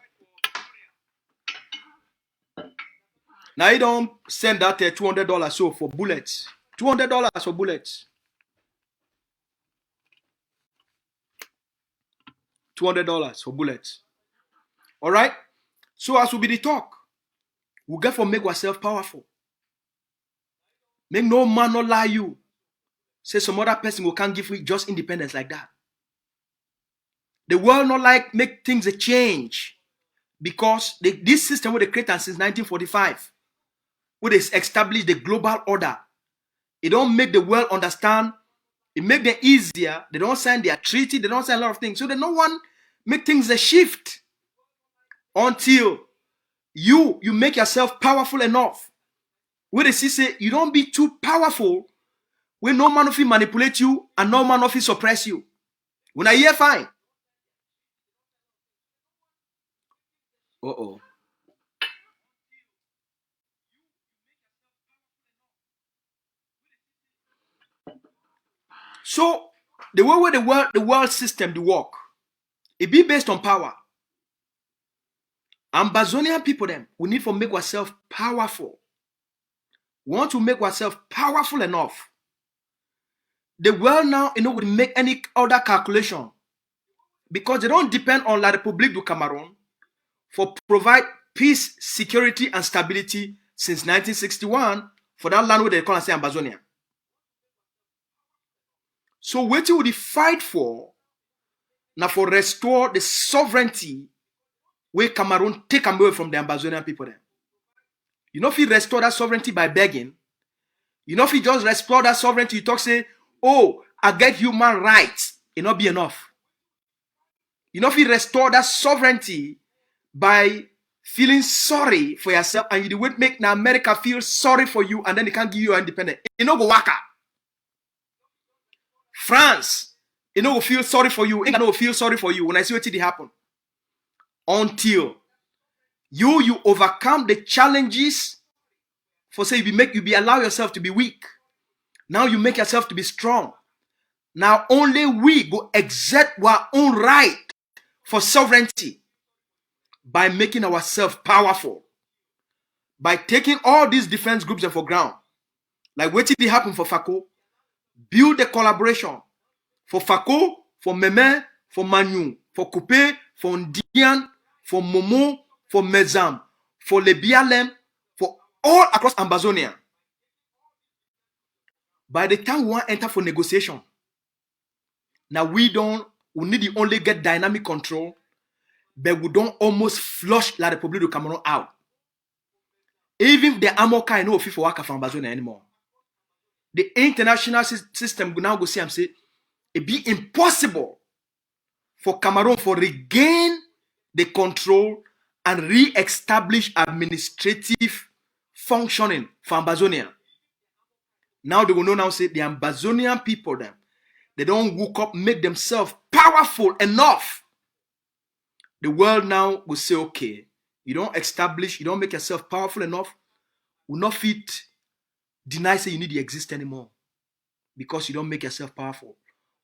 Now he don't send that $200 so for bullets. $200 for bullets. $200 for bullets. All right. So as we be the talk, we get for make ourselves powerful. Make no man not lie you. Say some other person who can't give you just independence like that. The world not like make things a change because this system with the created since 1945, where they establish the global order, it don't make the world understand. It make them easier. They don't sign their treaty. They don't sign a lot of things. So they no one make things a shift until you make yourself powerful enough. Where they say you don't be too powerful, where no man of you manipulate you and no man of you suppress you. When I hear fine. Uh-oh. So the way where the world system do work, it be based on power. Ambazonian people them, we need to make ourselves powerful. We want to make ourselves powerful enough. The world now, will make any other calculation because they don't depend on La République du Cameroon for provide peace, security, and stability since 1961 for that land where they call and say Ambazonia. So what would they fight for now for restore the sovereignty where Cameroon take away from the Ambazonian people then? You know if you restore that sovereignty by begging, you know if you just restore that sovereignty, you talk say, oh, I get human rights, it not be enough. You know if you restore that sovereignty by feeling sorry for yourself and you would make now America feel sorry for you and then they can't give you independence. You know go waka. France, will feel sorry for you. England will feel sorry for you when I see what did happen. Until you overcome the challenges for say you allow yourself to be weak. Now you make yourself to be strong. Now only we go exert our own right for sovereignty by making ourselves powerful. By taking all these defense groups for ground. Like what did happen for Fako? Build the collaboration for Fako, for Meme, for Manu, for Coupe, for Ndian, for Momo, for Mezam, for Lebialem, for all across Ambazonia. By the time we want to enter for negotiation, now we need to only get dynamic control, but we don't almost flush La République du Cameroon out. Even the Amoka is not fit for work for Ambazonia anymore. The international system now go see and say it be impossible for Cameroon for regain the control and re-establish administrative functioning for Ambazonia. Now they will know now say the Ambazonian people them, they don't woke up, make themselves powerful enough. The world now will say, okay, You don't establish, you don't make yourself powerful enough, will not fit deny say you need to exist anymore because you don't make yourself powerful.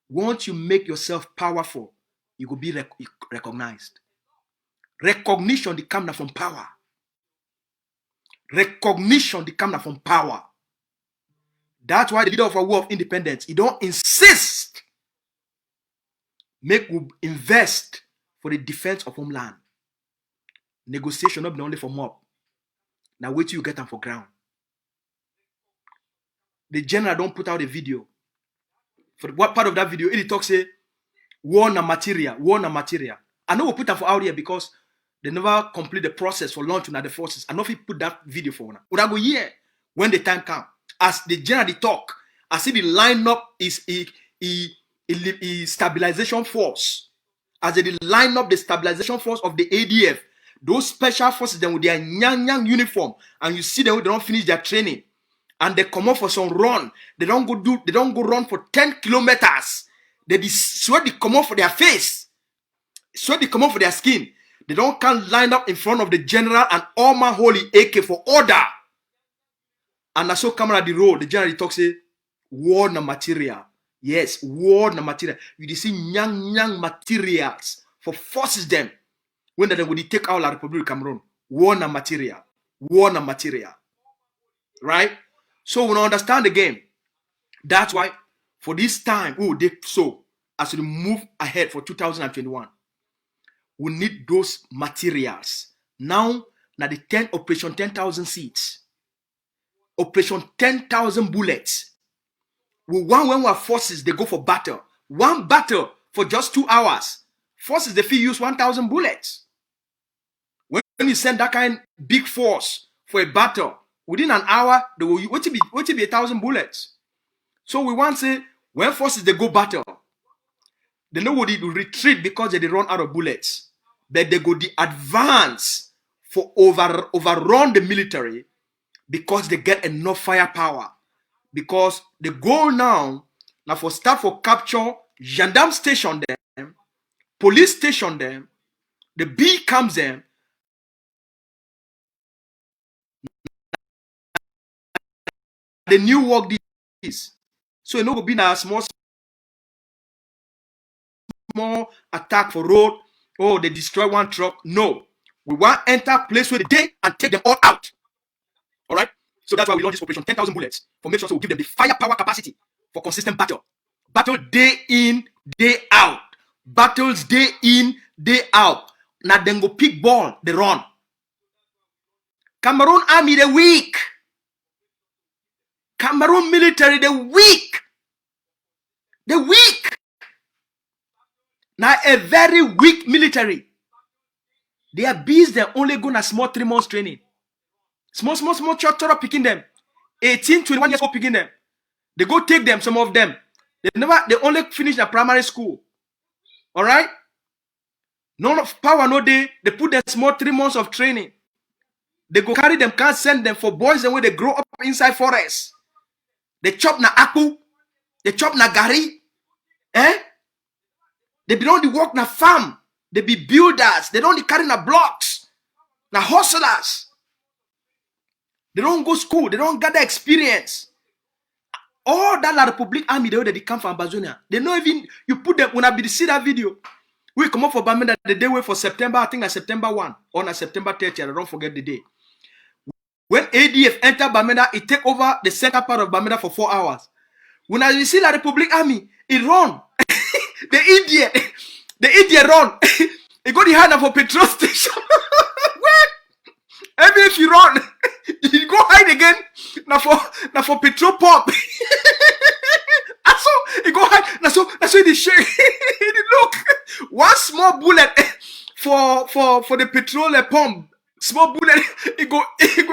Once you make yourself powerful, you will be recognized. Recognition they come from power. Recognition they come from power. That's why the leader of a war of independence, he don't insist make we invest for the defense of homeland. Negotiation not be only for mob. Now wait till you get them for ground. The general don't put out a video. For what part of that video, it talks say war na material. I know we put them for out here because they never complete the process for launching at the forces. I know if you put that video for now. Would I go here when the time comes? As the general they talk, I see the lineup is a stabilization force. As they line up the stabilization force of the ADF, those special forces then with their yang uniform, and you see them they don't finish their training, and they come up for some run. They don't go run for 10 kilometers. They sweat they come up for their face, sweat they come up for their skin. They don't come line up in front of the general and all my holy AK for order. And I saw camera the road. The general talks say war na material. Yes, war na material. You see nyang materials for forces them when they would take out La Republic of Cameroon. War na material. War na material. Right? So we understand the game. That's why for this time, as we move ahead for 2021, we need those materials. Now the Operation 10,000 seats. Operation 10,000 bullets. We want when our forces they go for battle. One battle for just 2 hours. Forces they feel use 1,000 bullets. When you send that kind big force for a battle, within an hour they will what to be 1,000 bullets. So we want to say when forces they go battle, they know what they do retreat because they run out of bullets. But they go the advance for overrun the military because they get enough firepower. Because the goal now for start for capture, gendarme station them, police station them, the B comes them. The new work this. So it no go be na small attack for road. Oh, they destroy one truck. No. We want to enter place where they day and take them all out. All right? So that's why we launched this operation 10,000 bullets for make sure we give them the firepower capacity for consistent battle. Battle day in, day out. Battles day in, day out. Now then go pick ball, they run. Cameroon army, they weak. Cameroon military, they weak. They weak. Now a very weak military. They are bees, they're only going a small 3 months training. Small children picking them. 18, 21 years old picking them. They go take them, some of them. They only finish their primary school. All right? None of power, no day. They put them small 3 months of training. They go carry them, can't send them for boys and when they grow up inside forest. They chop na aku. They chop na gari. They be on the work na farm. They be builders. They don't carry na blocks. Na hustlers. They don't go school. They don't gather experience. All that La Republic Army, they come from Amazonia. They know even, you put them, when I be see that video, we come up for Bamenda the day wait for September, I think September 1 or September 30, I don't forget the day. When ADF enter Bamenda, it take over the center part of Bamenda for 4 hours. When I see La Republic Army, it run. the idiot run. He go the hand for petrol station. Even if you run, you go hide again. Now for petrol pump. And so he go hide. Now so the shake. Look, one small bullet for the petrol pump. Small bullet. It go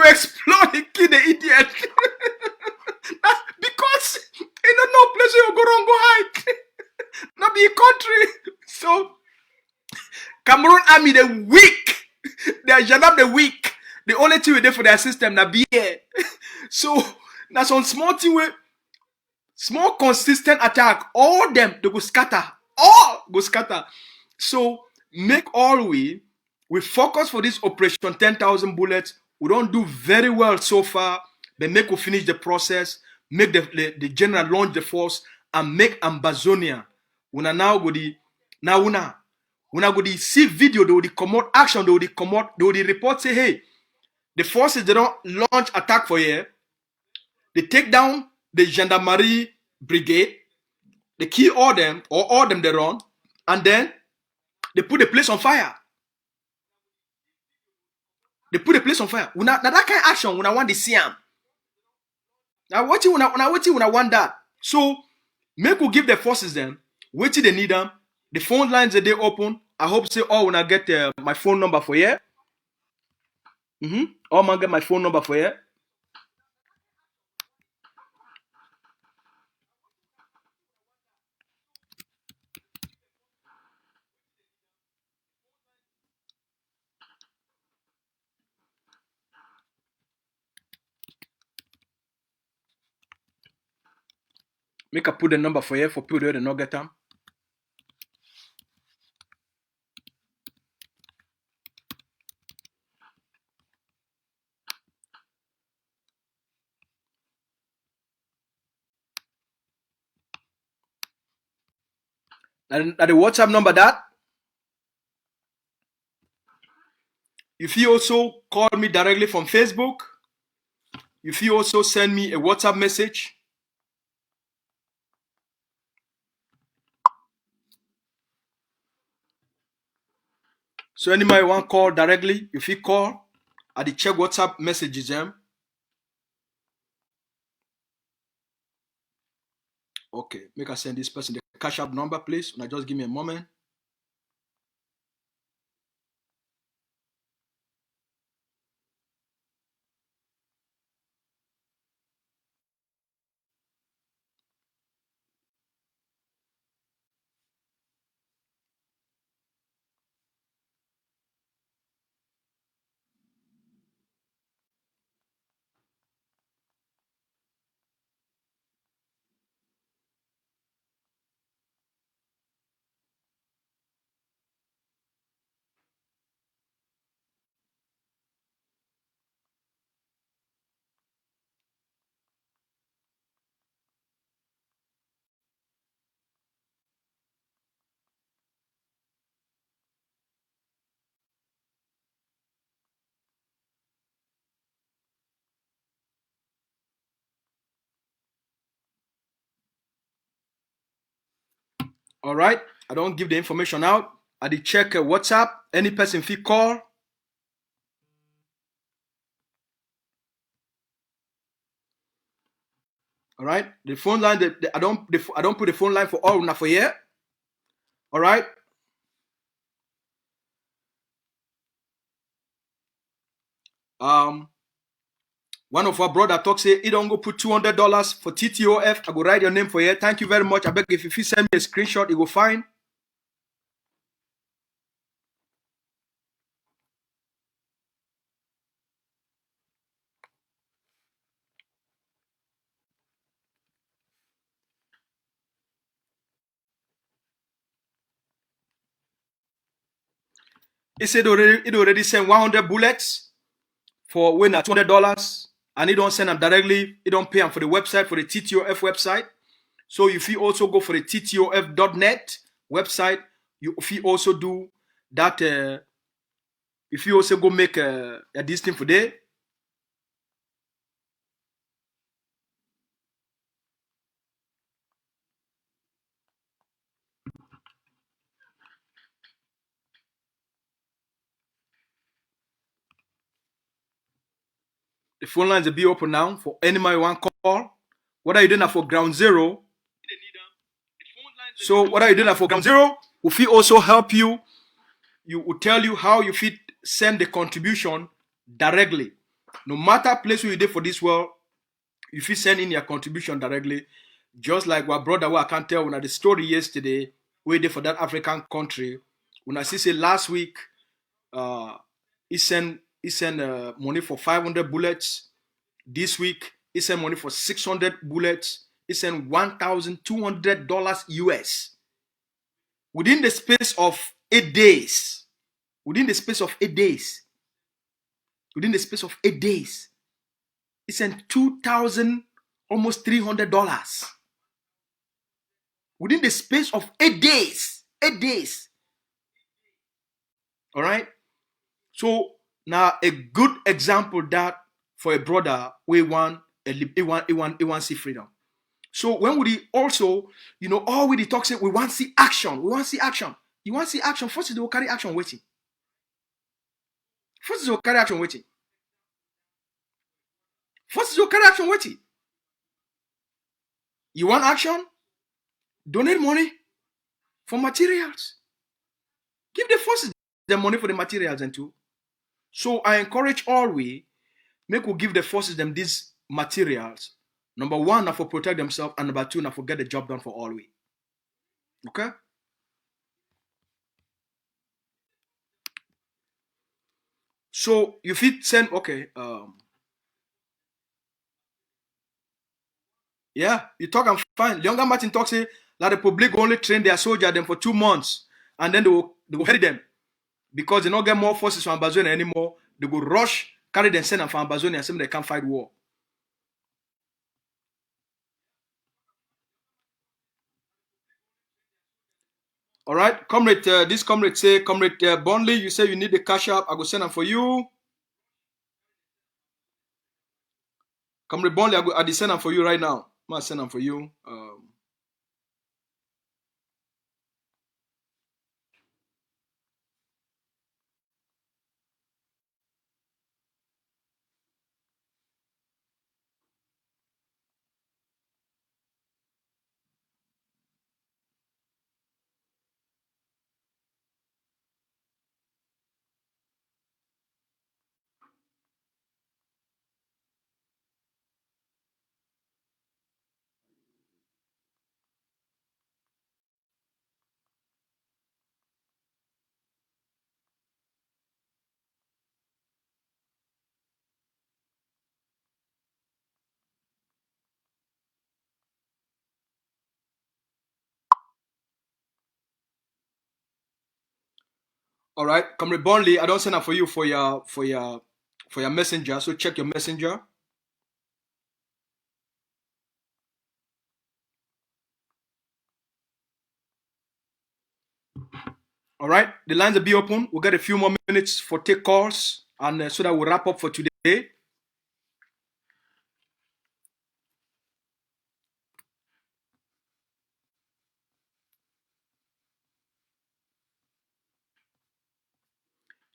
explode. He kill the idiot. Because he don't know place where you go wrong, go hide. Not be a country. So Cameroon army they weak. They are gendarme they weak. The only thing we did for their system na be here. So that's on small thing way, small consistent attack. All them they go scatter. All go scatter. So make all we We focus for this operation 10,000 bullets. We don't do very well so far, but make we finish the process, make the general launch the force, and make Ambazonia. Una now go the now una go the see video, they will come out action, they will come out, they will report say, hey, the forces they don't launch attack for here. They take down the gendarmerie brigade, they kill all them they run, and then they put the place on fire. They put the place on fire. Now that kind of action, when I want to see them. Now what you when I want that. So make we give the forces them. Wait till they need them. The phone lines that they open. I hope say when I get my phone number for you. All man get my phone number for you. Make I put the number for you for people that not get them. And the WhatsApp number that. If you also call me directly from Facebook, if you also send me a WhatsApp message. So anybody want call directly, if you call, I check WhatsApp messages them. Okay, make I send this person the cash app number, please. Now just give me a moment. All right, I don't give the information out. I did check WhatsApp. Any person fee call. All right, the phone line. I don't put the phone line for all not for here. All right. One of our brother talk say he don't go put $200 for TTOF. I go write your name for here. Thank you very much. I beg if you send me a screenshot, you go fine. He said it already sent 100 bullets for when at $200, and he don't send them directly. He don't pay them for the website, for the TTOF website. So if you also go for the TTOF.net website, if you also do that, if you also go make this thing for there. The phone lines will be open now for anybody want call. What are you doing for ground zero? So what are you doing for ground zero? If we also help you, you will tell you how you fit send the contribution directly. No matter place where you did for this world, if you send in your contribution directly, just like what brother I can't tell when I the story yesterday, we did for that African country. When I see say last week, he sent money for 500 bullets. This week, he sent money for 600 bullets. He sent $1,200 US. Within the space of 8 days, within the space of 8 days. Within the space of 8 days, he sent $2,000, almost $300. Within the space of 8 days. 8 days. All right? So now a good example that for a brother we want see freedom. So when we also, all we talk say we want to see action. We want to see action. You want to see action. First they will carry action waiting. First they will carry action waiting. You want action? Donate money for materials. Give the forces the money for the materials and too. So I encourage all we make we give the forces them these materials. Number one, now for protect themselves, and number two, now for get the job done for all we. Okay? So you fit send yeah, you talk and fine. Younger Martin talks say that the public only train their soldier them for 2 months and then they will hurry them because they don't get more forces from Amazonia anymore. They go rush, carry them send them from Amazonia and say they can't fight war. All right, comrade, this comrade say, comrade Bondley, you say you need the cash up. I go send them for you. Comrade Bondley, I go send them for you right now. I'm gonna send them for you. All right, comrade Bondley, I don't send them for you for your messenger. So check your messenger. All right, the lines will be open. We'll get a few more minutes for take calls, and so that we'll wrap up for today.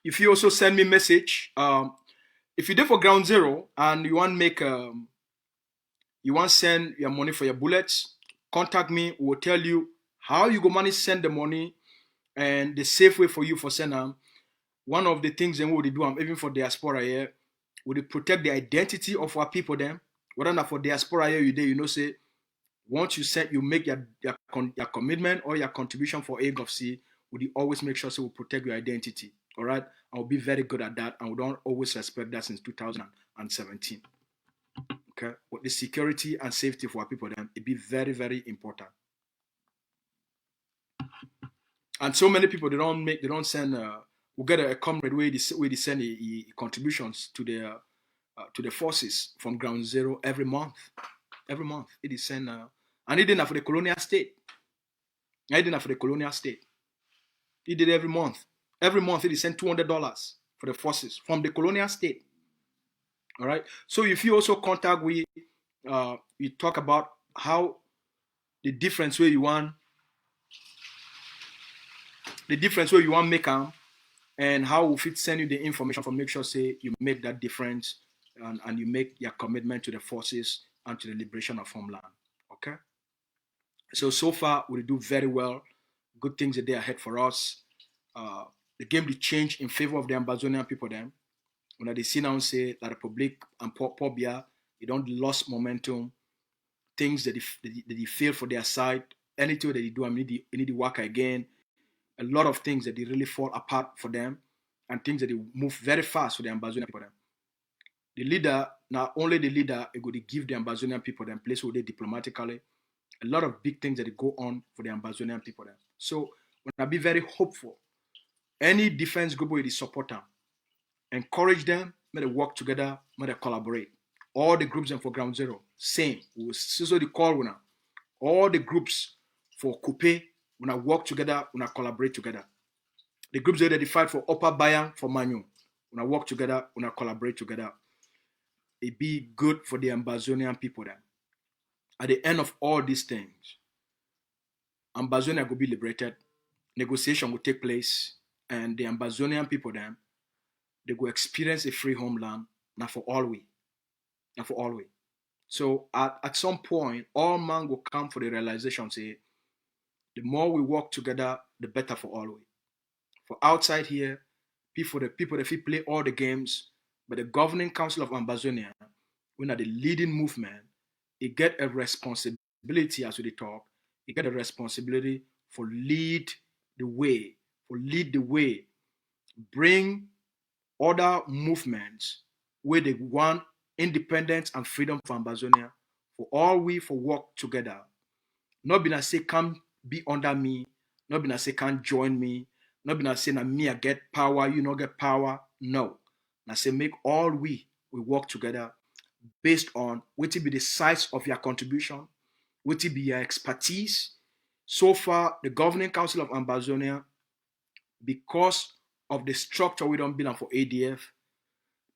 If you also send me message, if you're there for ground zero and you want make you want send your money for your bullets, contact me. We'll tell you how you go manage send the money and the safe way for you for send them. One of the things then we do, even for diaspora here, we protect the identity of our people then. Whether not for diaspora here you say once you make your commitment or your contribution for AGOVC, we always make sure we protect your identity. All right, I'll be very good at that, and we don't always respect that since 2017. Okay, but the security and safety for our people then it be very, very important. And so many people they don't send. We get a comrade where they send contributions to the forces from ground zero every month. Every month it is sent, and it didn't for the colonial state. I didn't for the colonial state. He did every month. Every month he sent $200 for the forces from the colonial state. All right. So if you also contact we talk about how the difference where you want make them and how we fit send you the information for make sure say you make that difference and you make your commitment to the forces and to the liberation of homeland. Okay. So far we do very well. Good things are there ahead for us. The game will change in favor of the Amazonian people then. When they see now say La Republic and Pobia, they don't lost momentum. Things that they feel for their side, anything that they do, they need to work again. A lot of things that they really fall apart for them, and things that they move very fast for the Amazonian people. Them. The leader, not only the leader, is going to give the Amazonian people them place where they diplomatically. A lot of big things that they go on for the Amazonian people. Them. So when I be very hopeful Any defense group where they support them, encourage them, may they work together, may they collaborate. All the groups and for Ground Zero, same. We will also the call winner. All the groups for Coupe, when I work together, when I collaborate together. The groups that they fight for Upper Bayern, for Manu, when I work together, when I collaborate together. It be good for the Ambazonian people then. At the end of all these things, Ambazonia will be liberated, negotiation will take place, and the Ambazonian people then, they will experience a free homeland, now for all we. Now for all we. So at some point, all man will come for the realization, say, the more we work together, the better for all we. For outside here, the people that play all the games, but the governing council of Ambazonia, when are the leading movement, it get a responsibility as we talk, it get a responsibility for lead the way, bring other movements where they want independence and freedom for Ambazonia, for all we for work together. Not be say come be under me, not be say can't join me, not be say na me I get power, you not get power. No. I say make all we work together based on what will be the size of your contribution, what will be your expertise. So far, the governing council of Ambazonia, because of the structure we don't build for ADF,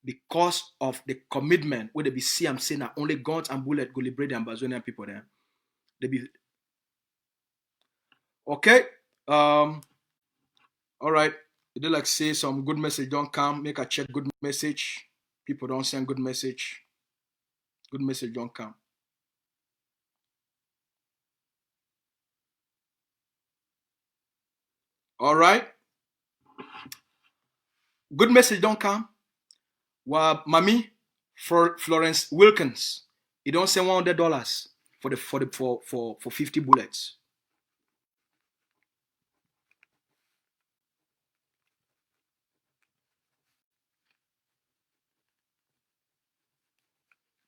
because of the commitment where they be see I'm saying that only guns and bullets go liberate the Ambazonian people there. They be okay. All right. They like say some good message don't come. Make a check good message. People don't send good message. Good message don't come. All right. Good message don't come. Well, Mami, for Florence Wilkins, he don't send $100 for 50 bullets.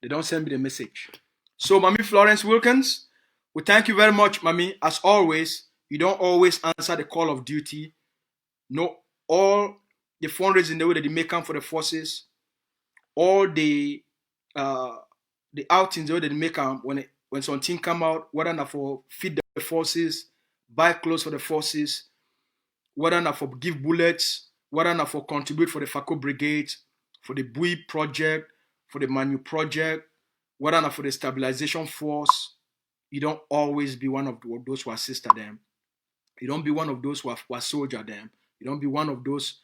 They don't send me the message. So, Mami Florence Wilkins, we thank you very much, Mami. As always, you don't always answer the call of duty. No, all the fundraising the way that they make come for the forces, all the outings the way that they make come when something come out, whether not for feed the forces, buy clothes for the forces, whether not for give bullets, whether not for contribute for the Fako brigade, for the Bui project, for the Manu project, whether not for the stabilization force, you don't always be one of those who assist them. You don't be one of those who are soldier them. You don't be one of those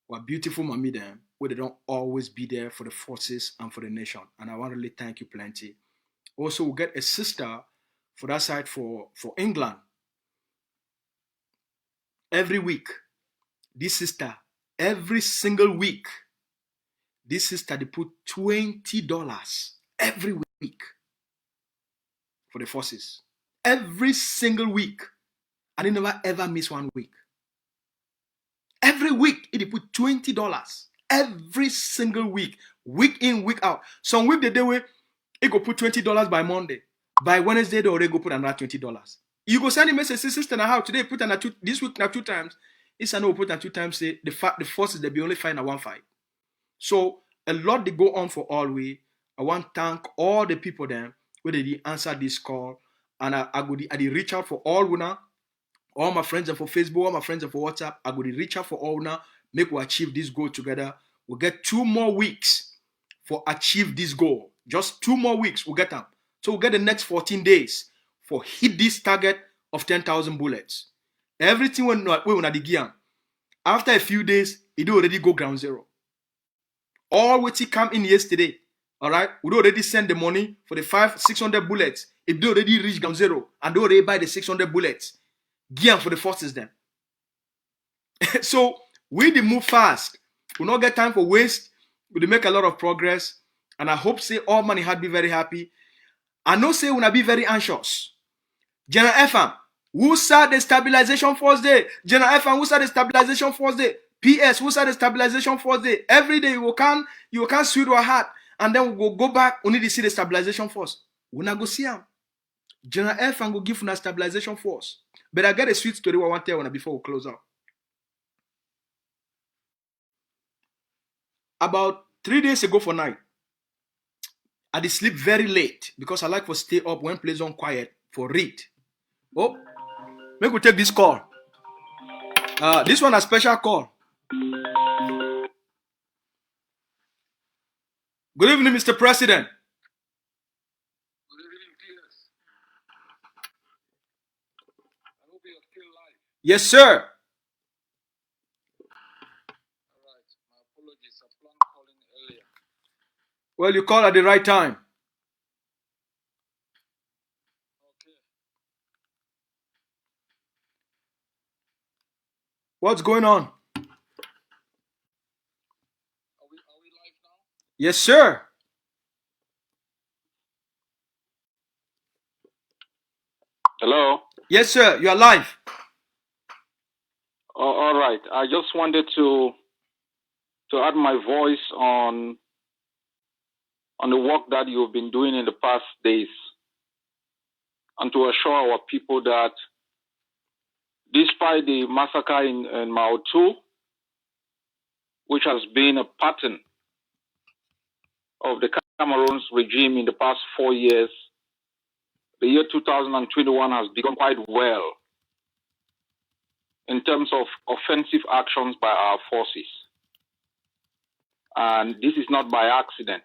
who are beautiful mommy them, where they don't always be there for the forces and for the nation. And I want to really thank you plenty. Also, we'll get a sister for that side for England. Every week, this sister, every single week, this sister, they put $20 every week for the forces. Every single week. And they never ever miss 1 week. Every week, they put $20 every single week. Week in, week out. Some week the day where it go put $20 by Monday. By Wednesday, they already go put another $20. You go send a message, say, sister, now how today put another this week now 2 times. It's a no put another 2 times. Say the forces they be only fighting at 1 fight. So a lot they go on for all we. I want to thank all the people then where they answer this call, and I go reach out for all winner, all my friends and for Facebook, all my friends and for WhatsApp. I go reach out for all now, make we achieve this goal together. We'll get 2 more weeks for achieve this goal. Just 2 more weeks, we'll get them. So we'll get the next 14 days for hit this target of 10,000 bullets. Everything when at the gear. After a few days, it already go ground zero. All what he come in yesterday, all right, we already send the money for the 600 bullets. It do already reach ground zero, and they already buy the 600 bullets. Gear for the forces then. So we dey move fast. We not get time for waste. We make a lot of progress, and I hope say all money had be very happy. I know say we na be very anxious. General FM, who said the stabilization force day? General FM, who said the stabilization force day? PS, who said the stabilization force day? Every day you can sweet our heart, and then we will go back. We need to see the stabilization force. We not go see them. General FM go give una stabilization force. But I get a sweet story I want to tell you before we close out. about 3 days ago for night, I did sleep very late because I like to stay up when place on quiet for read. Oh, maybe we take this call. This one a special call. Good evening, Mr. President. Good evening, Clears. I hope you're still live. Yes, sir. All right. My apologies. I planned calling earlier. Well, you called at the right time. Okay. What's going on? Are we live now? Yes, sir. Hello. Yes, sir. You are live. All right. I just wanted to add my voice on the work that you've been doing in the past days, and to assure our people that despite the massacre in Mautu, which has been a pattern of the Cameroon's regime in the past 4 years, the year 2021 has begun quite well in terms of offensive actions by our forces. And this is not by accident.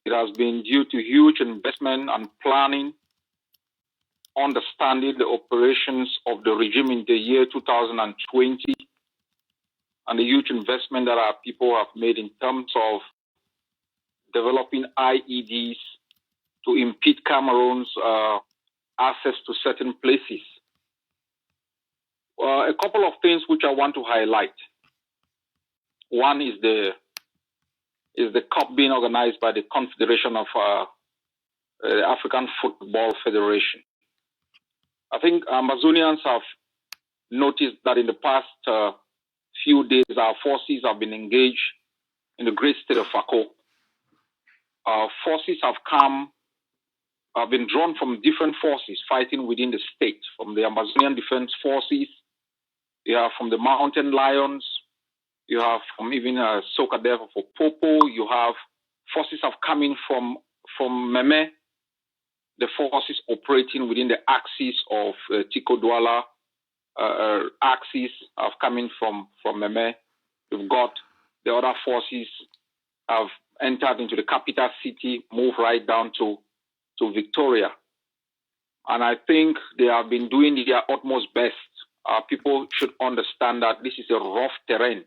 It has been due to huge investment and planning, understanding the operations of the regime in the year 2020, and the huge investment that our people have made in terms of developing IEDs to impede Cameroon's access to certain places. A couple of things which I want to highlight. One is the cup being organized by the Confederation of the African Football Federation. I think Amazonians have noticed that in the past few days, our forces have been engaged in the great state of Fako. Our forces have been drawn from different forces fighting within the state, from the Amazonian Defense Forces, you have from the Mountain Lions, you have from even Soka there for Popo, you have forces have come in from Meme, the forces operating within the axis of Tiko Douala axis have come in from Meme. You've got the other forces have entered into the capital city, moved right down to Victoria. And I think they have been doing their utmost best. People should understand that this is a rough terrain.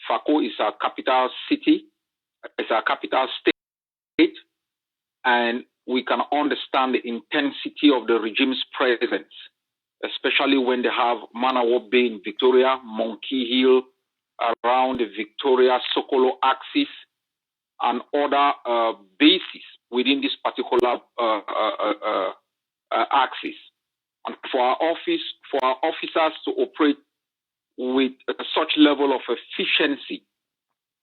Fako is our capital city, it's our capital state, and we can understand the intensity of the regime's presence, especially when they have Manawa Bay in Victoria, Monkey Hill, around the Victoria Sokolo axis, and other bases within this particular axis. And for our officers to operate with such level of efficiency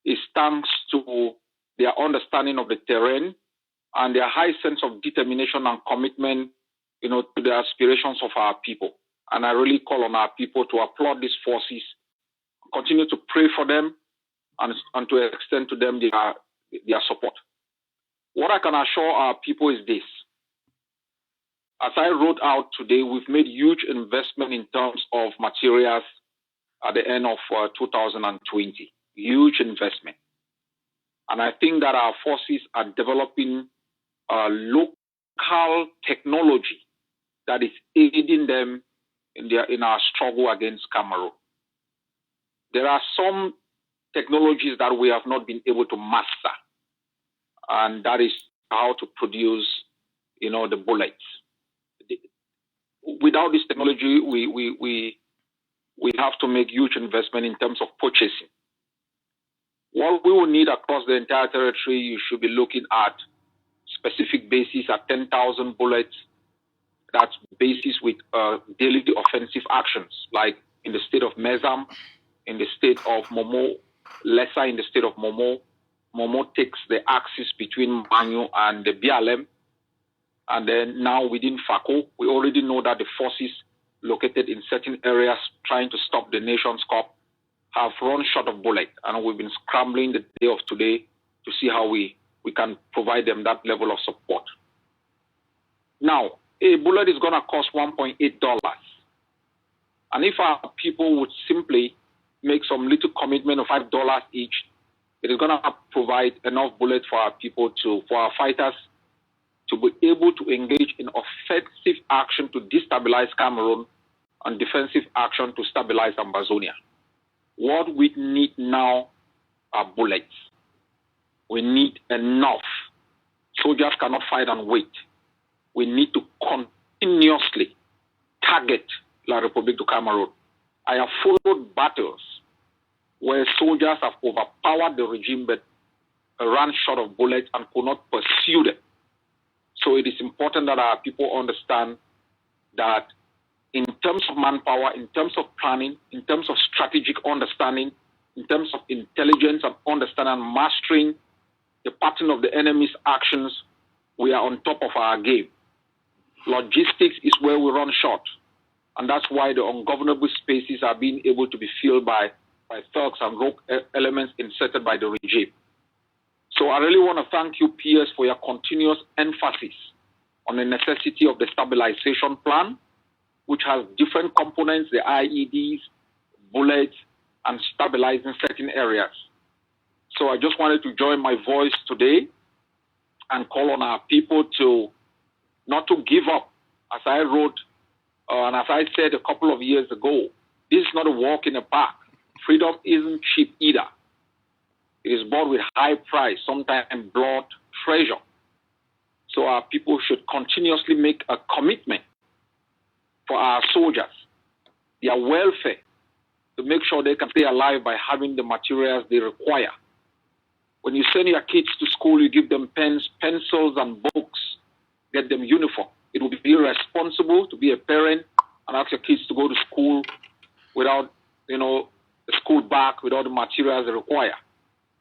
is thanks to their understanding of the terrain and their high sense of determination and commitment, to the aspirations of our people. And I really call on our people to applaud these forces, continue to pray for them, and to extend to them their support. What I can assure our people is this. As I wrote out today, we've made huge investment in terms of materials at the end of 2020. Huge investment. And I think that our forces are developing local technology that is aiding them in our struggle against Cameroon. There are some technologies that we have not been able to master, and that is how to produce, the bullets. Without this technology, we have to make huge investment in terms of purchasing. What we will need across the entire territory, you should be looking at specific bases at 10,000 bullets. That's bases with daily offensive actions, like in the state of Mezam, in the state of Momo, lesser in the state of Momo. Momo takes the axis between Manyu and the BLM. And then now within Fako, we already know that the forces located in certain areas trying to stop the Nations Cup have run short of bullets, and we've been scrambling the day of today to see how we can provide them that level of support. Now, a bullet is going to cost $1.8. And if our people would simply make some little commitment of $5 each, it is going to provide enough bullets for our people for our fighters to be able to engage in offensive action to destabilize Cameroon and defensive action to stabilize Ambazonia. What we need now are bullets. We need enough. Soldiers cannot fight and wait. We need to continuously target La République du Cameroon. I have followed battles where soldiers have overpowered the regime but ran short of bullets and could not pursue them. So it is important that our people understand that in terms of manpower, in terms of planning, in terms of strategic understanding, in terms of intelligence and understanding and mastering the pattern of the enemy's actions, we are on top of our game. Logistics is where we run short. And that's why the ungovernable spaces are being able to be filled by thugs and rogue elements inserted by the regime. So I really want to thank you, peers, for your continuous emphasis on the necessity of the stabilization plan, which has different components, the IEDs, bullets, and stabilizing certain areas. So I just wanted to join my voice today and call on our people to not to give up. As I wrote, and as I said a couple of years ago, this is not a walk in the park. Freedom isn't cheap either. It is bought with high price, sometimes blood, treasure. So our people should continuously make a commitment for our soldiers, their welfare, to make sure they can stay alive by having the materials they require. When you send your kids to school, you give them pens, pencils, and books, get them uniform. It would be irresponsible to be a parent and ask your kids to go to school without, a school bag, without the materials they require.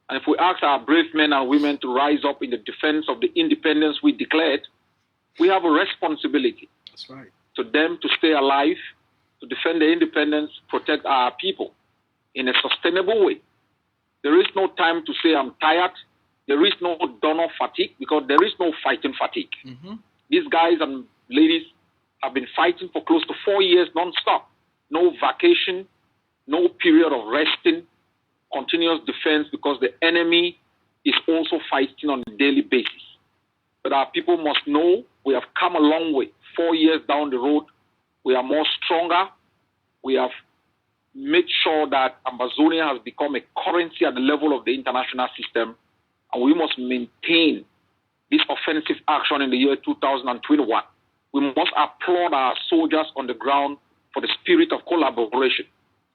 And if we ask our brave men and women to rise up in the defense of the independence we declared, we have a responsibility. That's right. To them to stay alive, to defend the independence, protect our people in a sustainable way. There is no time to say I'm tired. There is no donor fatigue because there is no fighting fatigue. Mm-hmm. These guys and ladies have been fighting for close to 4 years non-stop. No vacation, no period of resting, continuous defense because the enemy is also fighting on a daily basis. But our people must know we have come a long way. 4 years down the road, we are more stronger. We have made sure that Ambazonia has become a currency at the level of the international system, and we must maintain this offensive action in the year 2021. We must applaud our soldiers on the ground for the spirit of collaboration.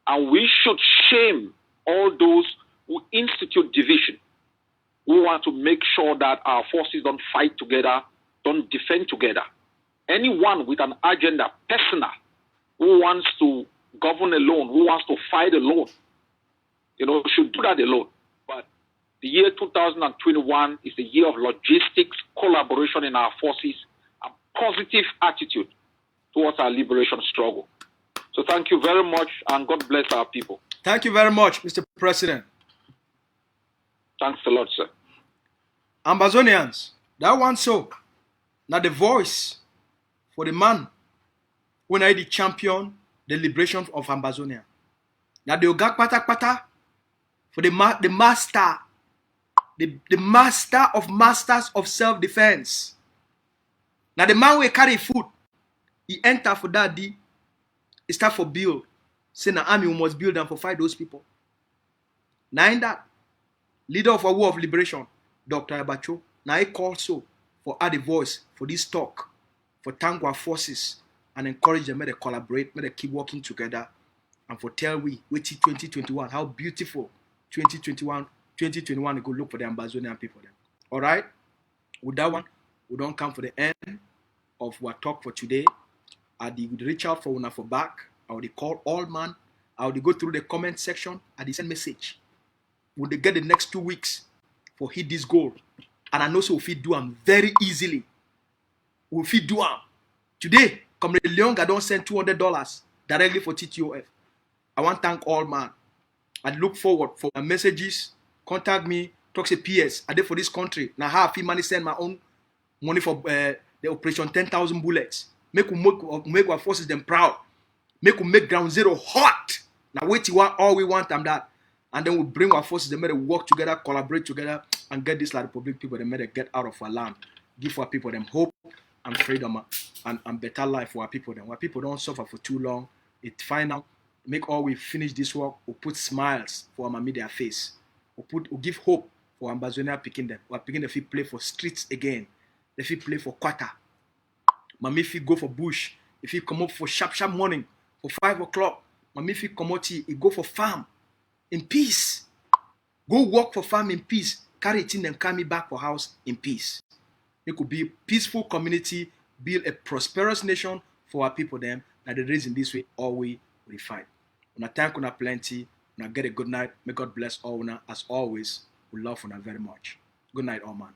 And we should shame all those who institute division, who want to make sure that our forces don't fight together, don't defend together. Anyone with an agenda, personal, who wants to govern alone, who wants to fight alone, should do that alone. But the year 2021 is the year of logistics, collaboration in our forces, and positive attitude towards our liberation struggle. So thank you very much, and God bless our people. Thank you very much, Mr. President. Thanks a lot, sir. Ambazonians, that one so. Now the voice for the man when I the champion, the liberation of Ambazonia. Now the Ogak Pata for the master, the master of masters of self-defense. Now the man will carry food, he enter for that day, he start for build. Say the army must build and for fight those people. Now in that, leader of a war of liberation, Dr. Abacho, now he calls so for add a voice for this talk, for thank our forces and encourage them, may they collaborate, may they keep working together, and for tell we 2021, how beautiful 2021 go look for the Ambazonian people then. All right, with that one, we don't come for the end of our talk for today. I would reach out for una for back. I would call all man. I would go through the comment section and they send message. Would they get the next 2 weeks for hit this goal? And I know so if we do them very easily. If we do them today, come the Leon don't send $200 directly for TTOF. I want to thank all man. I look forward for my messages. Contact me. Talk say PS. I did for this country. Now how I money send my own money for the operation 10,000 bullets. Make our forces them proud. Make ground zero hot. Now wait till all we want them that. And then we bring our forces, they made work together, collaborate together, and get this like Republic people, they made get out of our land. Give our people them hope and freedom and better life for our people. Then our people don't suffer for too long. It's fine now. Make all we finish this work, we put smiles for our media face. We give hope for Ambazonia picking them. We're picking if we play for streets again. If we play for quarter. Mami if we go for bush. If we come up for sharp morning, for 5 o'clock. Mami if we come out here, go for farm. In peace. Go work for farm in peace. Carry it in and carry back for house in peace. It could be a peaceful community, build a prosperous nation for our people them. That the reason this way all we fight. Una thank una plenty. Una get a good night. May God bless all una as always. We love una very much. Good night, all man.